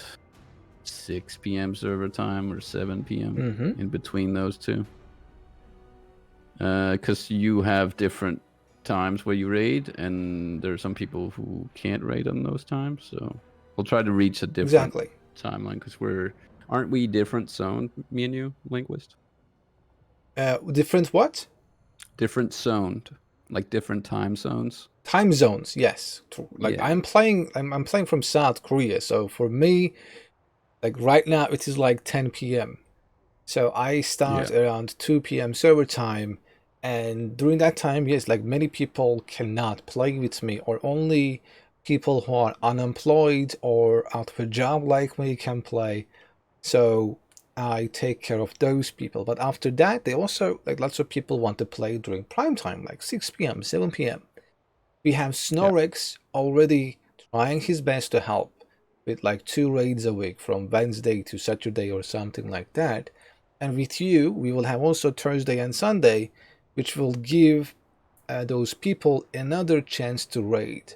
6 p.m. server time or 7 p.m. in between those two. Because you have different times where you raid, and there are some people who can't raid on those times. So we'll try to reach a different timeline, because aren't we different zone, me and you, Linguist? Different what? Different zoned, like different time zones. Time zones, yes. Like Yeah. I'm playing from South Korea, so for me, like right now it is like 10 p.m. So I start around 2 p.m. server time, and during that time, yes, like many people cannot play with me, or only people who are unemployed or out of a job like me can play. So I take care of those people. But after that, they also, like lots of people want to play during prime time, like 6 p.m., 7 p.m. We have Snorix already trying his best to help with like 2 raids a week from Wednesday to Saturday or something like that. And with you, we will have also Thursday and Sunday, which will give those people another chance to raid.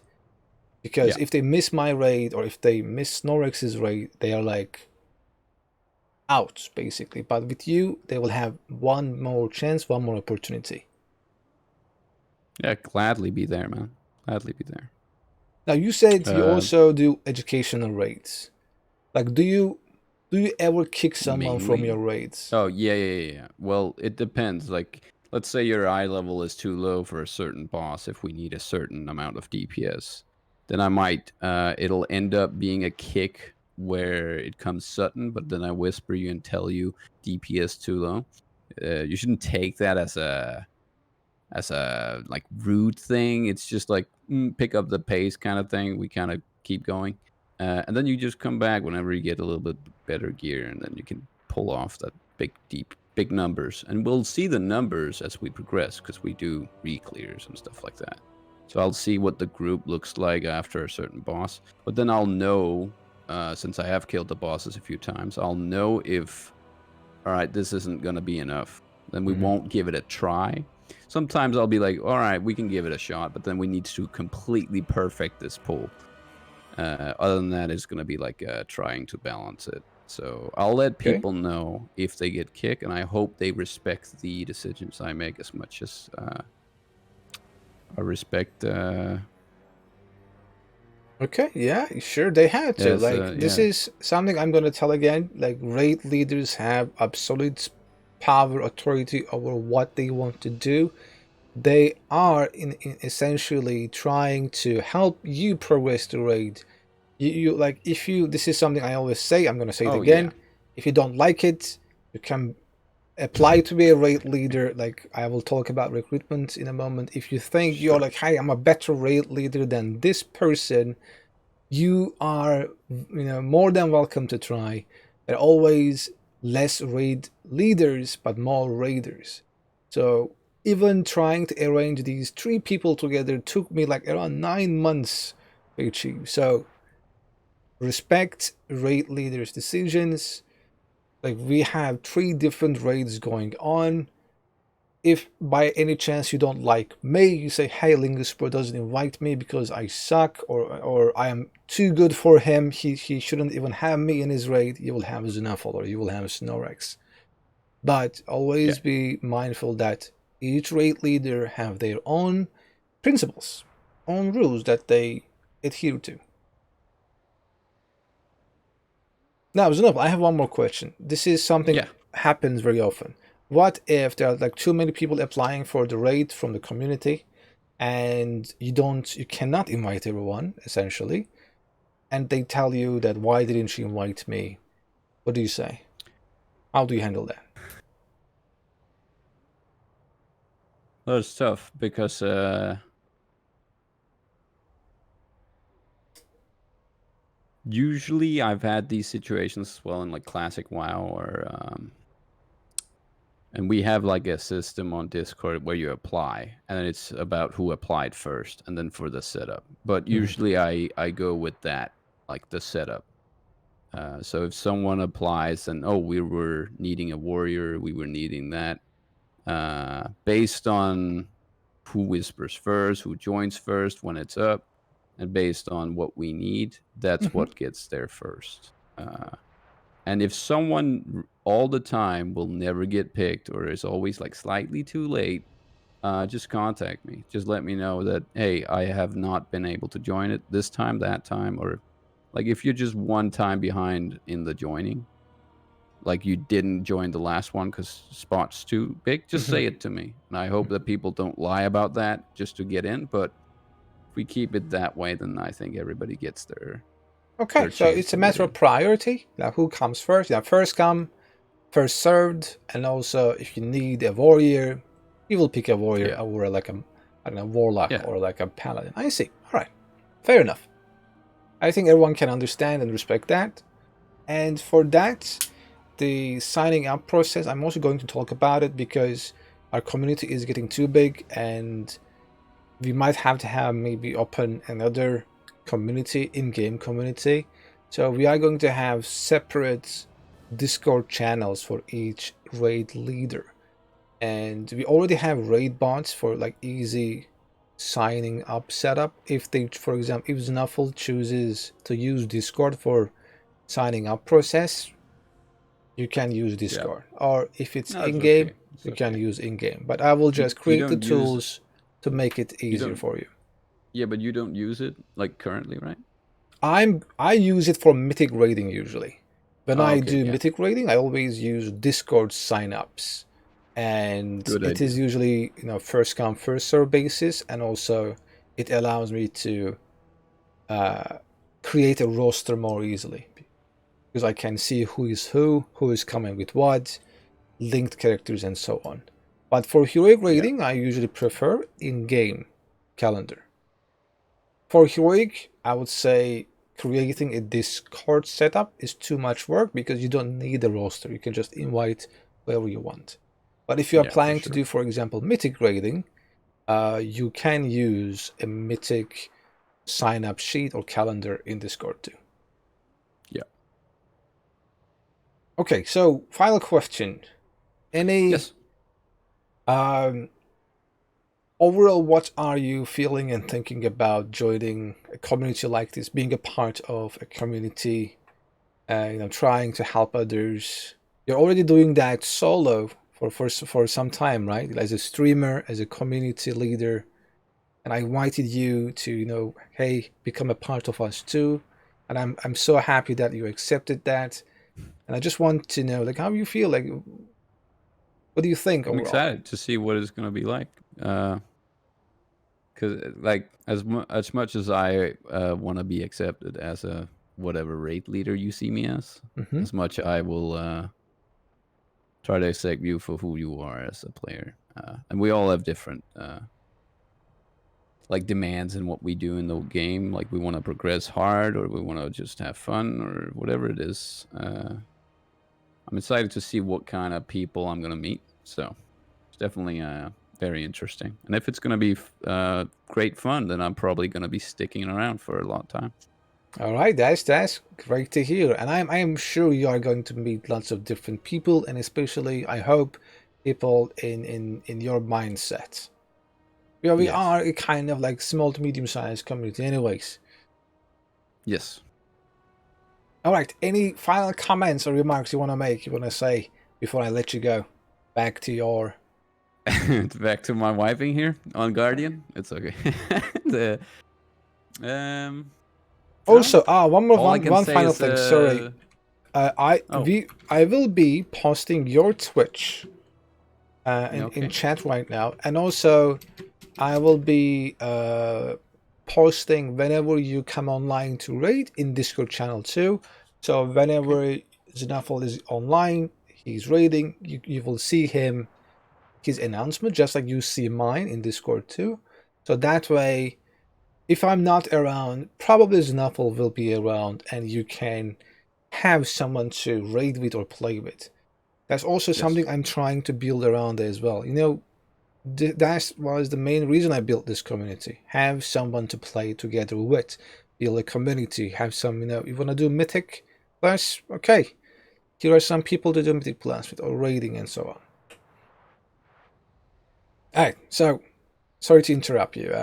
Because if they miss my raid, or if they miss Snorix's raid, they are like out, basically. But with you, they will have one more chance, one more opportunity. Yeah, gladly be there, man. Gladly be there. Now, you said you also do educational raids. Like, do you ever kick someone from your raids? Oh, yeah. Well, it depends. Like, let's say your eye level is too low for a certain boss if we need a certain amount of DPS. Then I might, it'll end up being a kick where it comes sudden, but then I whisper you and tell you DPS too low. You shouldn't take that as a like rude thing. It's just like pick up the pace kind of thing. We kind of keep going, and then you just come back whenever you get a little bit better gear, and then you can pull off that big numbers. And we'll see the numbers as we progress, because we do re-clears and stuff like that. So I'll see what the group looks like after a certain boss, but then I'll know, since I have killed the bosses a few times, I'll know if, all right, this isn't gonna be enough. Then we won't give it a try. Sometimes I'll be like, all right, we can give it a shot, but then we need to completely perfect this pull. Other than that, it's going to be like trying to balance it. So I'll let people know if they get kicked, and I hope they respect the decisions I make as much as I respect. Okay, yeah, sure, they had to. This is something I'm going to tell again. Like, raid leaders have absolute power, authority over what they want to do. They are in essentially trying to help you progress the raid. You like, if you, this is something I always say, I'm going to say it again. If you don't like it, you can apply to be a raid leader. Like, I will talk about recruitment in a moment. If you think you're like, hey, I'm a better raid leader than this person, you are, more than welcome to try. There are always less raid leaders, but more raiders. So even trying to arrange these 3 people together took me like around 9 months to achieve. So respect raid leaders' decisions. Like, we have 3 different raids going on. If by any chance you don't like me, you say, hey, Linguspro doesn't invite me because I suck, or I am too good for him, he shouldn't even have me in his raid, you will have Xenophil, or you will have Snorix. But always be mindful that each raid leader have their own principles, own rules that they adhere to. Now, Xenophil, I have one more question. This is something happens very often. What if there are like too many people applying for the raid from the community, and you cannot invite everyone, essentially? and they tell you that why didn't you invite me? What do you say? How do you handle that? Well, it's tough because usually I've had these situations as well in like classic WoW, or and we have like a system on Discord where you apply, and it's about who applied first, and then for the setup. But usually I go with that, like the setup. So if someone applies and we were needing a warrior, we were needing that, based on who whispers first, who joins first when it's up, and based on what we need, that's what gets there first. And if someone all the time will never get picked or is always like slightly too late, just contact me. Just let me know that, hey, I have not been able to join it this time, that time, or like if you're just one time behind in the joining, like you didn't join the last one because spot's too big, just say it to me. And I hope that people don't lie about that just to get in. But if we keep it that way, then I think everybody gets their Okay, so chance it's a to matter of really... priority. Like who comes first? Yeah, first come, first served. And also, if you need a warrior, you will pick a warrior over like a, I don't know, warlock or like a paladin. I see. All right, fair enough. I think everyone can understand and respect that. And for that, the signing up process, I'm also going to talk about it because our community is getting too big and we might have to have maybe open another community, in-game community. So we are going to have separate Discord channels for each raid leader. And we already have raid bots for like easy signing up setup. If they, for example, if Snuffle chooses to use Discord for signing up process, you can use Discord. Or if it's in-game, you can use in-game. But I will just create the tools to make it easier for you. Yeah, but you don't use it like currently, right? I use it for mythic raiding usually. When I do mythic raiding, I always use Discord signups. And it is usually, first come first serve basis, and also it allows me to create a roster more easily because I can see who is coming with what, linked characters, and so on. But for heroic raiding, I usually prefer in-game calendar. For heroic, I would say creating a Discord setup is too much work because you don't need a roster. You can just invite whoever you want. But if you are planning to do, for example, mythic raiding, you can use a mythic sign-up sheet or calendar in Discord too. Yeah. Okay, so final question. Yes. Overall, what are you feeling and thinking about joining a community like this, being a part of a community, trying to help others? You're already doing that solo for some time, right? As a streamer, as a community leader, and I invited you to, hey, become a part of us too. And I'm so happy that you accepted that. And I just want to know, like, how you feel, like, what do you think I'm overall? excited to see what it's going to be like. Because like as much as I want to be accepted as a whatever raid leader you see me as much I will try to accept you for who you are as a player. And we all have different like demands in what we do in the game. Like we want to progress hard, or we want to just have fun, or whatever it is. I'm excited to see what kind of people I'm gonna meet. So it's definitely very interesting. And if it's gonna be great fun, then I'm probably gonna be sticking around for a long time. All right, that's great to hear, and I'm sure you are going to meet lots of different people, and especially I hope people in your mindset. We are a kind of like small to medium sized community, anyways. Yes. All right. Any final comments or remarks you want to make? You want to say before I let you go back to your back to my wiping here on Guardian. It's okay. Also, one final is, thing. Sorry, I will be posting your Twitch in chat right now, and also I will be posting whenever you come online to raid in Discord channel too. So whenever Xenophil is online, he's raiding, you will see his announcement, just like you see mine in Discord too. So that way, if I'm not around, probably Xenophil will be around, and you can have someone to raid with or play with. That's also something I'm trying to build around as well. You know, that was the main reason I built this community. Have someone to play together with, build a community, have some, you know, you want to do Mythic Plus? Okay, here are some people to do Mythic Plus with, or raiding and so on. Alright, so, sorry to interrupt you.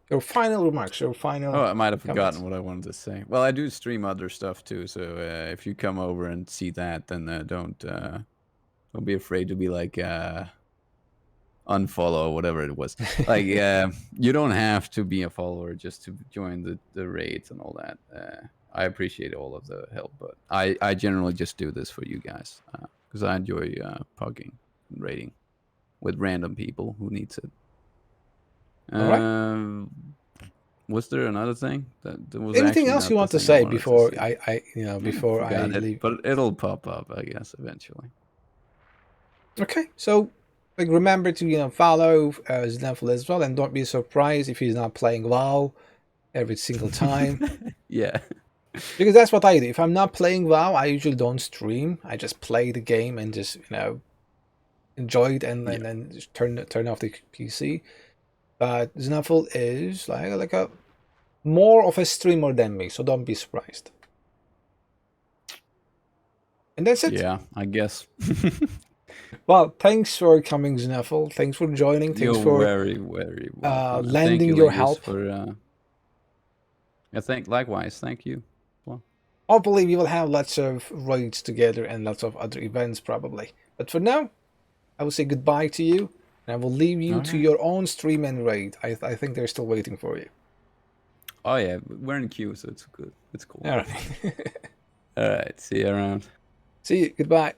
Your final remarks, your final... Oh, I might have comments. forgotten what I wanted to say. Well, I do stream other stuff too, so if you come over and see that, then don't be afraid to be like unfollow or whatever it was. Like you don't have to be a follower just to join the raids and all that. I appreciate all of the help, but I generally just do this for you guys because I enjoy pugging and raiding with random people who needs it. All right. Was there another thing that was anything actually else not you the want to thing say wanted before say? I you know, before I Forgot it, leave? but it'll pop up, I guess, eventually. Okay, so like remember to, you know, follow Xenophil as well, and don't be surprised if he's not playing WoW every single time. Yeah. Because that's what I do. If I'm not playing WoW, I usually don't stream. I just play the game and just, you know, enjoy it, and then just turn off the PC. But Xenophil is like a more of a streamer than me, so don't be surprised. And that's it. Yeah, I guess. Well, thanks for coming, Xenophil. Thanks for joining. Thanks You're for very, very welcome. And thank lending you, your Lingus, help. for likewise, thank you. Well, Hopefully, we will have lots of raids together and lots of other events probably. But for now, I will say goodbye to you, and I will leave you to your own stream and raid. I think they're still waiting for you. oh yeah, we're in queue, so it's good. It's cool. All right. All right, see you around. See you. Goodbye.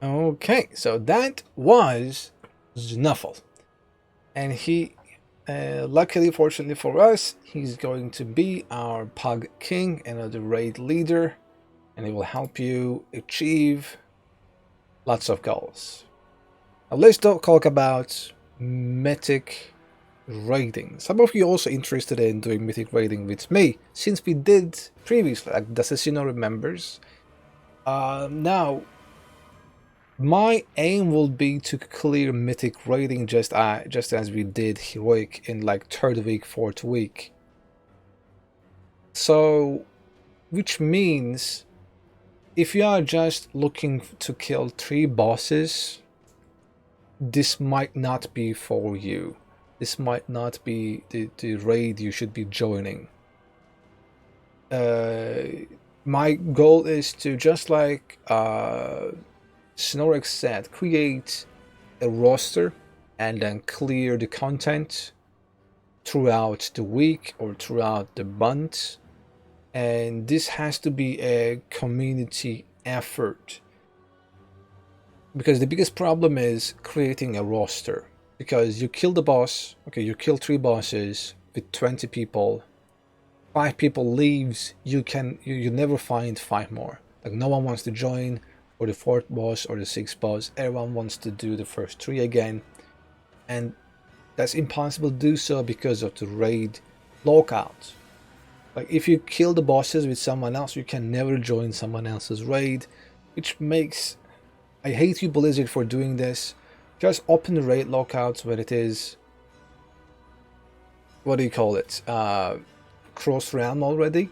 Okay, so that was Xenophil. And he, luckily, fortunately for us, he's going to be our PuG King, another raid leader, and he will help you achieve lots of goals. Now let's talk about Mythic raiding. Some of you are also interested in doing Mythic raiding with me, since we did previously, like the Assassino remembers. Now, my aim will be to clear Mythic raiding just as we did Heroic in like 3rd week, 4th week. So, which means if you are just looking to kill 3 bosses, this might not be for you. This might not be the raid you should be joining. My goal is to, just like Snorix said, create a roster and then clear the content throughout the week or throughout the month. And this has to be a community effort. Because the biggest problem is creating a roster. Because you kill the boss, okay, you kill 3 bosses with 20 people, 5 people leaves, you never find 5 more. Like no one wants to join for the 4th boss or the 6th boss. Everyone wants to do the first 3 again, and that's impossible to do so because of the raid lockout. Like if you kill the bosses with someone else, you can never join someone else's raid, which makes, I hate you Blizzard for doing this. Just open the raid lockouts when it is, what do you call it, cross realm already.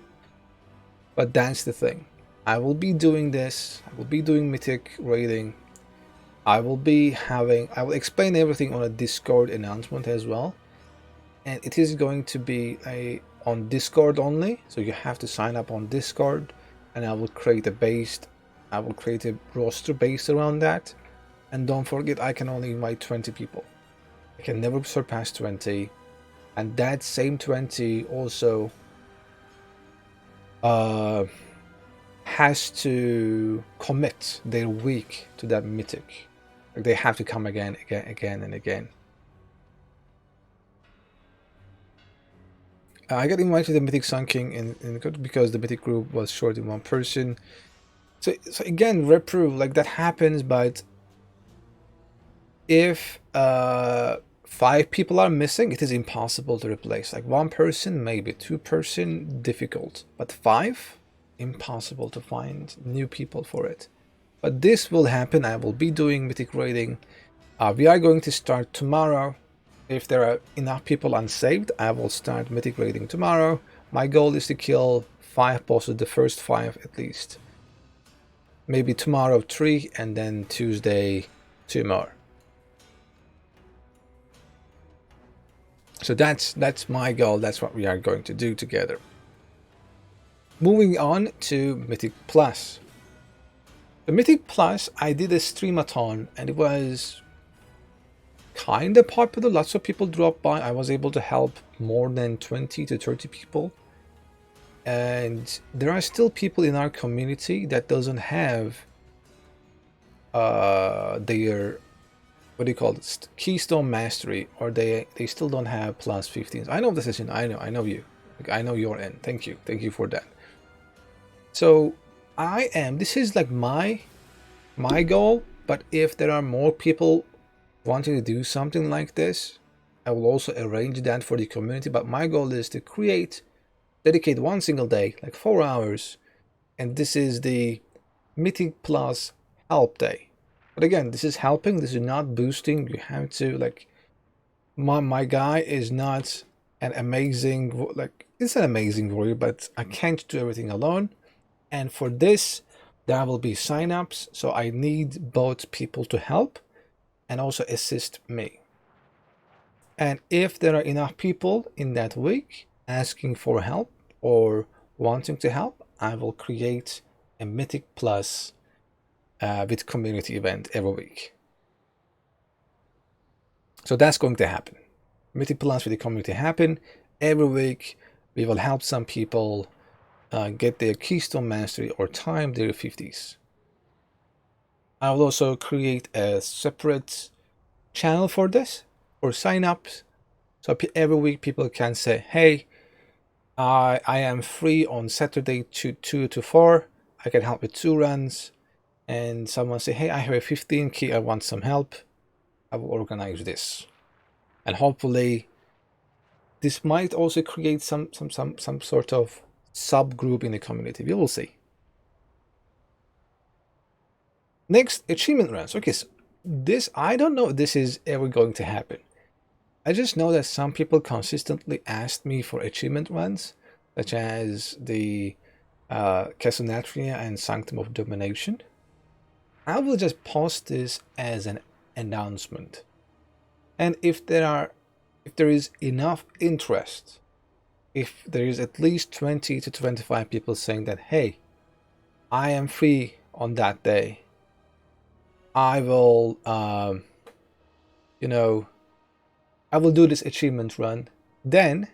But that's the thing. I will be doing this. I will be doing Mythic raiding. I will explain everything on a Discord announcement as well. And it is going to be on Discord only. So you have to sign up on Discord, and I will create a roster based around that. And don't forget, I can only invite 20 people. I can never surpass 20. And that same 20 also has to commit their week to that Mythic. Like they have to come again and again. I got invited to the Mythic Sun King because the Mythic group was short in one person. So again, reprove, like that happens, but if 5 people are missing, it is impossible to replace. Like 1 person, maybe 2 person, difficult, but 5, impossible to find new people for it. But this will happen. I will be doing Mythic raiding. We are going to start tomorrow. If there are enough people unsaved, I will start Mythic raiding tomorrow. My goal is to kill 5 bosses, the first 5 at least. Maybe tomorrow 3, and then Tuesday 2 more. So that's my goal. That's what we are going to do together. Moving on to Mythic Plus. The Mythic Plus, I did a streamathon, and it was kind of popular. Lots of people dropped by. I was able to help more than 20 to 30 people. And there are still people in our community that doesn't have their, what do you call it, Keystone Mastery, or they still don't have plus 15s. I know the session. I know you. Like, I know you're in. Thank you for that. So this is like my goal. But if there are more people wanting to do something like this, I will also arrange that for the community. But my goal is to dedicate one single day, like 4 hours, and this is the Mythic Plus help day. But again, this is helping, this is not boosting. You have to, like, my guy is not an amazing, like, it's an amazing warrior, but I can't do everything alone. And for this, there will be sign-ups, so I need both people to help and also assist me. And if there are enough people in that week asking for help or wanting to help, I will create a Mythic Plus with community event every week. So that's going to happen. Mythic Plus with the community happen every week. We will help some people get their Keystone Mastery or time their 50s. I will also create a separate channel for this, for sign-ups. So every week people can say, hey, I am free on Saturday 2 to 4. I can help with 2 runs. And someone say, hey, I have a 15 key, I want some help. I will organize this. And hopefully this might also create some sort of subgroup in the community. We will see. Next, achievement runs. Okay, so this, I don't know if this is ever going to happen. I just know that some people consistently asked me for achievement runs, such as the Castle and Sanctum of Domination. I will just post this as an announcement. And if there is enough interest, if there is at least 20 to 25 people saying that, hey, I am free on that day, I will, I will do this achievement run, then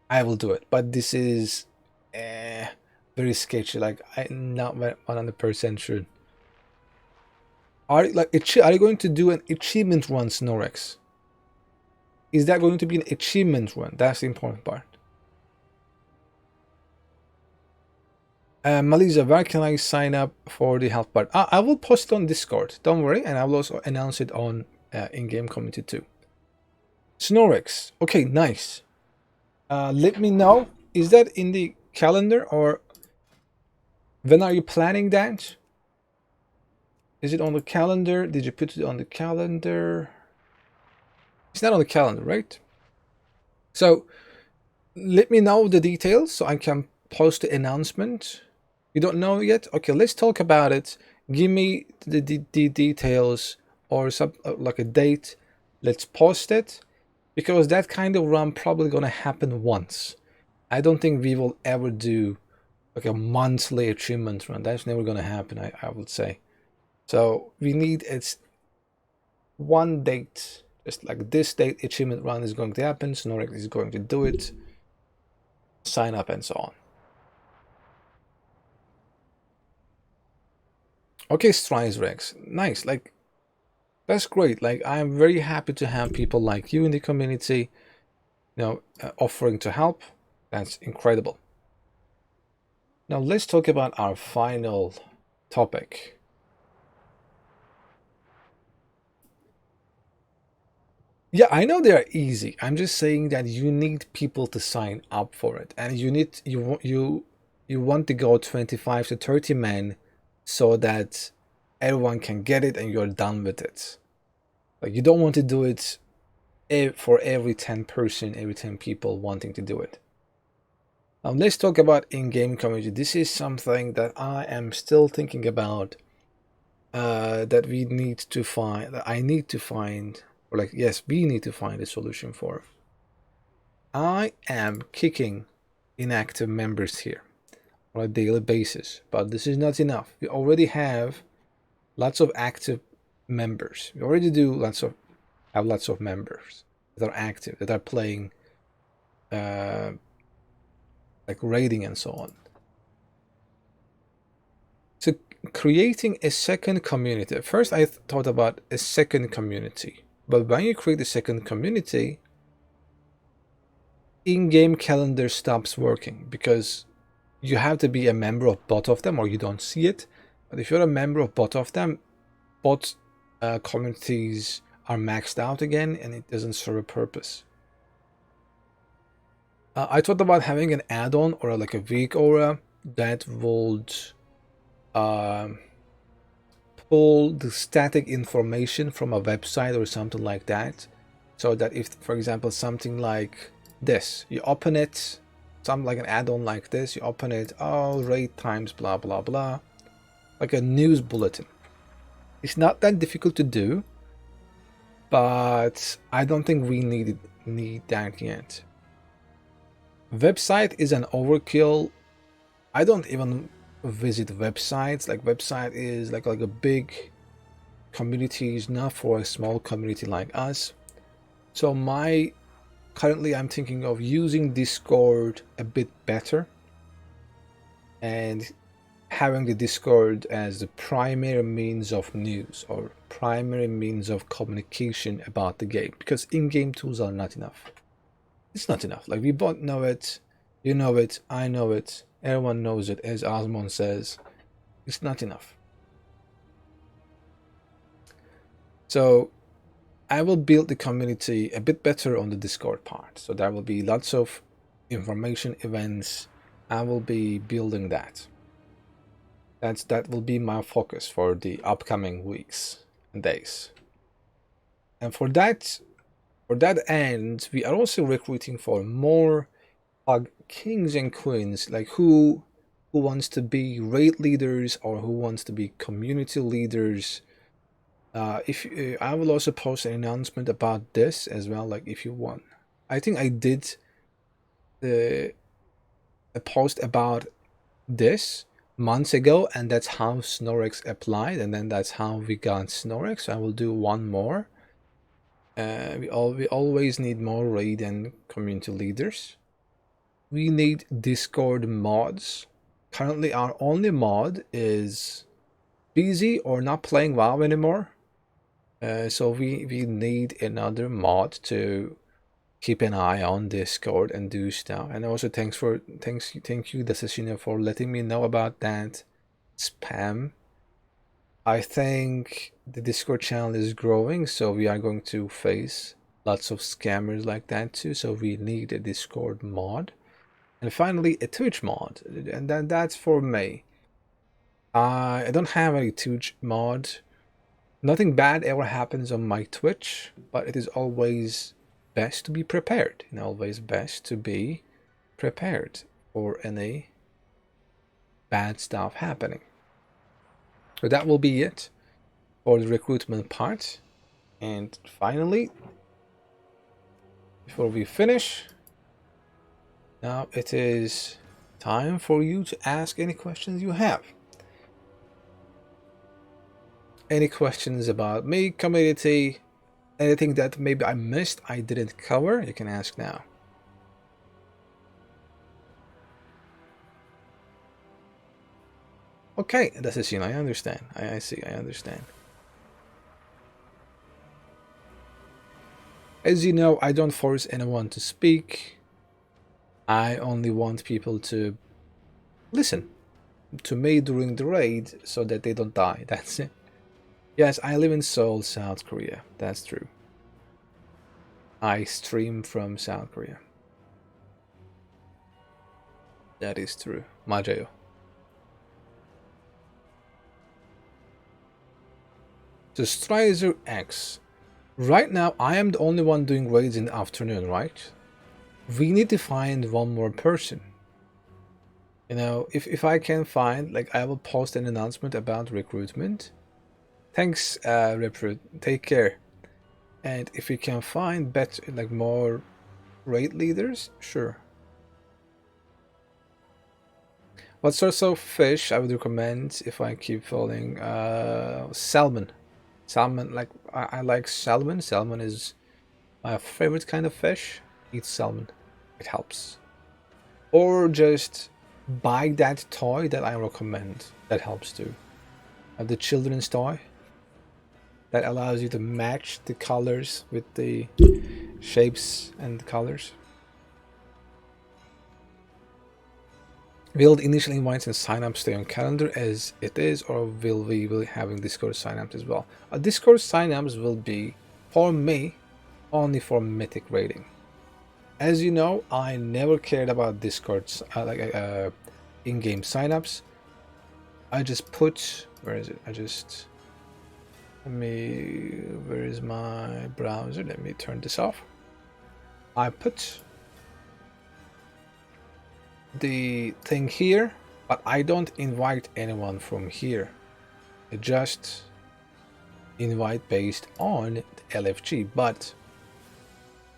I will do it. But this is very sketchy. Like, I'm not 100% sure. Are you going to do an achievement run, Snorex? Is that going to be an achievement run? That's the important part. Maliza, where can I sign up for the help part? I will post it on Discord. Don't worry, and I will also announce it on in-game community too. Snorex. Okay, nice. Let me know. Is that in the calendar, or when are you planning that? Is it on the calendar? Did you put it on the calendar? It's not on the calendar, right? So let me know the details so I can post the announcement. You don't know yet? Okay, let's talk about it. Give me the details or some like a date. Let's post it, because that kind of run probably gonna happen once. I don't think we will ever do like a monthly achievement run. That's never gonna happen, I would say. So we need one date, just like this date achievement run is going to happen. Snorek is going to do it, sign up and so on. Okay, Strides Rex, nice. Like, that's great. Like, I'm very happy to have people like you in the community. offering to help. That's incredible. Now let's talk about our final topic. Yeah, I know they are easy. I'm just saying that you need people to sign up for it, and you want to go 25 to 30 men so that everyone can get it and you're done with it. Like, you don't want to do it for every 10 people wanting to do it. Let's talk about in-game community. This is something that I am still thinking about, that we need to find, that I need to find, or like, yes, we need to find a solution for. I am kicking inactive members here on a daily basis, but this is not enough. We already have lots of active members. We already have lots of members that are active, that are playing, like raiding and so on. So creating a second community. At first I thought about a second community, but when you create a second community, in-game calendar stops working because you have to be a member of both of them or you don't see it. But if you're a member of both of them, both communities are maxed out again and it doesn't serve a purpose. I thought about having an add-on or like a weak aura that would pull the static information from a website or something like that, so that if, for example, something like this, you open it, something like an add-on like this, you open it, oh, raid times blah blah blah, like a news bulletin. It's not that difficult to do, but I don't think we need that yet. Website is an overkill. I don't even visit websites. Like, website is like a big community, is not for a small community like us. So currently I'm thinking of using Discord a bit better and having the Discord as the primary means of news or primary means of communication about the game, because in-game tools are not enough. It's not enough. Like, we both know it, you know it, I know it, everyone knows it, as Osmond says. It's not enough. So I will build the community a bit better on the Discord part. So there will be lots of information events. I will be building that. That will be my focus for the upcoming weeks and days. And for that end, we are also recruiting for more PuG Kings and Queens, like who wants to be raid leaders or who wants to be community leaders. I will also post an announcement about this as well, like if you want. I think I did a post about this months ago, and that's how Snorrex applied, and then that's how we got Snorrex. So I will do one more. We always need more raid and community leaders. We need Discord mods. Currently our only mod is busy or not playing WoW anymore. So we need another mod to keep an eye on Discord and do stuff. And also thank you Dasashina for letting me know about that spam. I think the Discord channel is growing, so we are going to face lots of scammers like that too. So we need a Discord mod. And finally, a Twitch mod, and that's for me. I don't have any Twitch mod. Nothing bad ever happens on my Twitch, but it is always best to be prepared. And always best to be prepared for any bad stuff happening. So that will be it for the recruitment part. And finally, before we finish, now it is time for you to ask any questions you have. Any questions about me, community, anything that maybe I missed, I didn't cover, you can ask now. Okay, that's a scene. I understand. I see. I understand. As you know, I don't force anyone to speak. I only want people to listen to me during the raid so that they don't die. That's it. Yes, I live in Seoul, South Korea. That's true. I stream from South Korea. That is true. 맞아요. The Strider X. Right now, I am the only one doing raids in the afternoon, right? We need to find one more person. You know, if I can find, like, I will post an announcement about recruitment. Thanks, Recruit. Take care. And if we can find better, like, more raid leaders, sure. What sorts of fish I would recommend if I keep falling? Salmon. Salmon, like, I like salmon. Salmon is my favorite kind of fish. Eat salmon. It helps. Or just buy that toy that I recommend. That helps too. The children's toy. That allows you to match the colors with the shapes and colors. Will the initial invites and signups stay on calendar as it is, or will we be having Discord signups as well? Discord signups will be, for me, only for Mythic rating. As you know, I never cared about Discord's in-game signups. I just put, where is it? Where is my browser? Let me turn this off. I put the thing here, but I don't invite anyone from here. I just invite based on LFG, but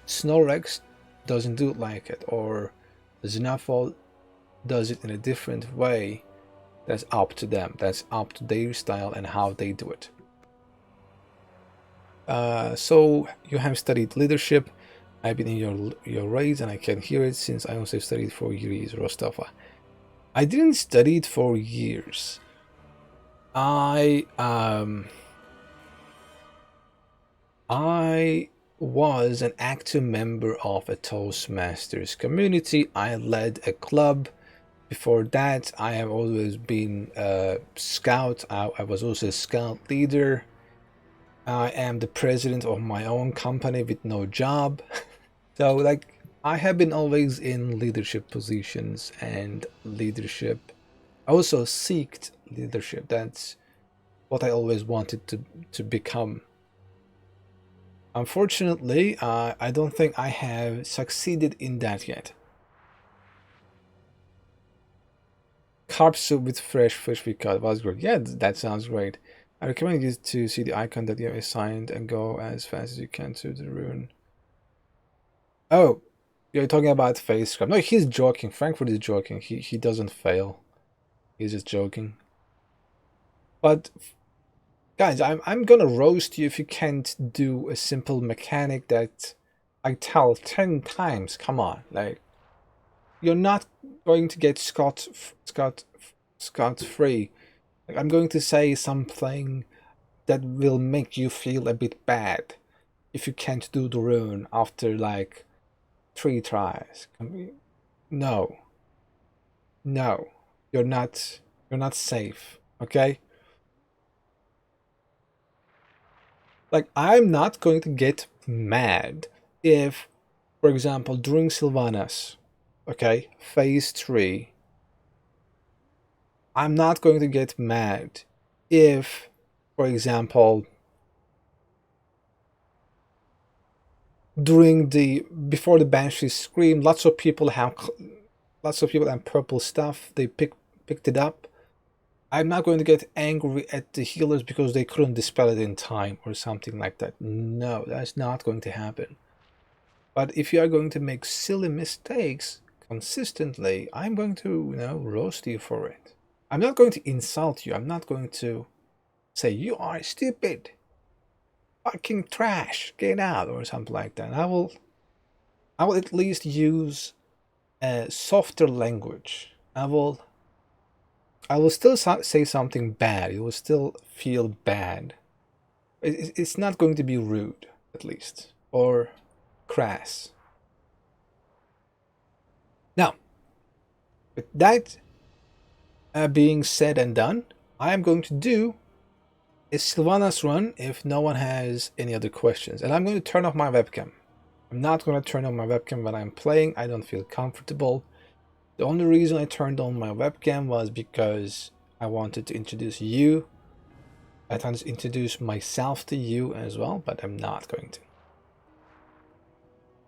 Snorex doesn't do it like it, or Xenafol does it in a different way. That's up to them. That's up to their style and how they do it. So you have studied leadership. I've been in your raids and I can hear it since I also studied for years, Rostafa. I didn't study it for years. I was an active member of a Toastmasters community. I led a club. Before that, I have always been a scout. I was also a scout leader. I am the president of my own company with no job. So, like, I have been always in leadership positions and leadership. I also seeked leadership. That's what I always wanted to become. Unfortunately, I don't think I have succeeded in that yet. Carp soup with fresh fish we caught was great. Yeah, that sounds great. I recommend you to see the icon that you have assigned and go as fast as you can to the rune. Oh, you're talking about face scrub. No, he's joking. Frankfurt is joking. He doesn't fail. He's just joking. But guys, I'm gonna roast you if you can't do a simple mechanic that I tell 10 times. Come on, like, you're not going to get scot free. Like, I'm going to say something that will make you feel a bit bad if you can't do the rune after like 3 tries. No, you're not safe. Okay. Like, I'm not going to get mad if, for example, during Sylvanas, okay, phase 3, I'm not going to get mad if, for example, before the Banshees scream, lots of people have purple stuff. They picked it up. I'm not going to get angry at the healers because they couldn't dispel it in time or something like that. No, that's not going to happen. But if you are going to make silly mistakes consistently, I'm going to, roast you for it. I'm not going to insult you. I'm not going to say you are stupid, fucking trash, get out, or something like that. I will at least use a softer language. I will still say something bad. You will still feel bad. It's not going to be rude, at least. Or crass. Now, with that being said and done, I am going to do a Sylvanas run if no one has any other questions. And I'm going to turn off my webcam. I'm not going to turn on my webcam when I'm playing. I don't feel comfortable. The only reason I turned on my webcam was because I wanted to introduce you. I wanted to introduce myself to you as well, but I'm not going to.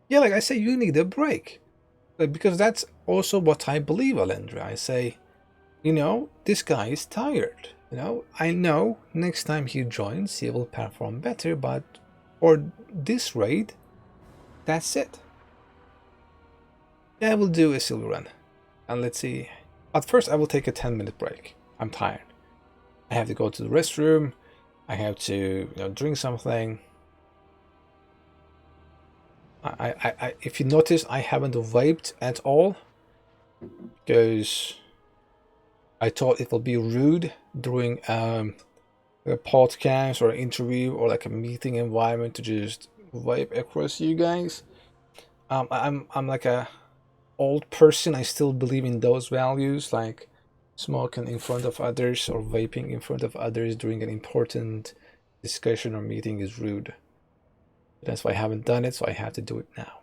Yeah, like I say, you need a break. Because that's also what I believe, Alendra. I say, you know, this guy is tired. You know, I know next time he joins, he will perform better, but for this raid, that's it. Yeah, I will do a silver run. And let's see. At first, I will take a 10-minute break. I'm tired. I have to go to the restroom. I have to, drink something. If you notice, I haven't vaped at all because I thought it will be rude during a podcast or an interview or like a meeting environment to just vape across you guys. I'm like a old person. I still believe in those values, like smoking in front of others or vaping in front of others during an important discussion or meeting is rude. That's why I haven't done it, so I have to do it now.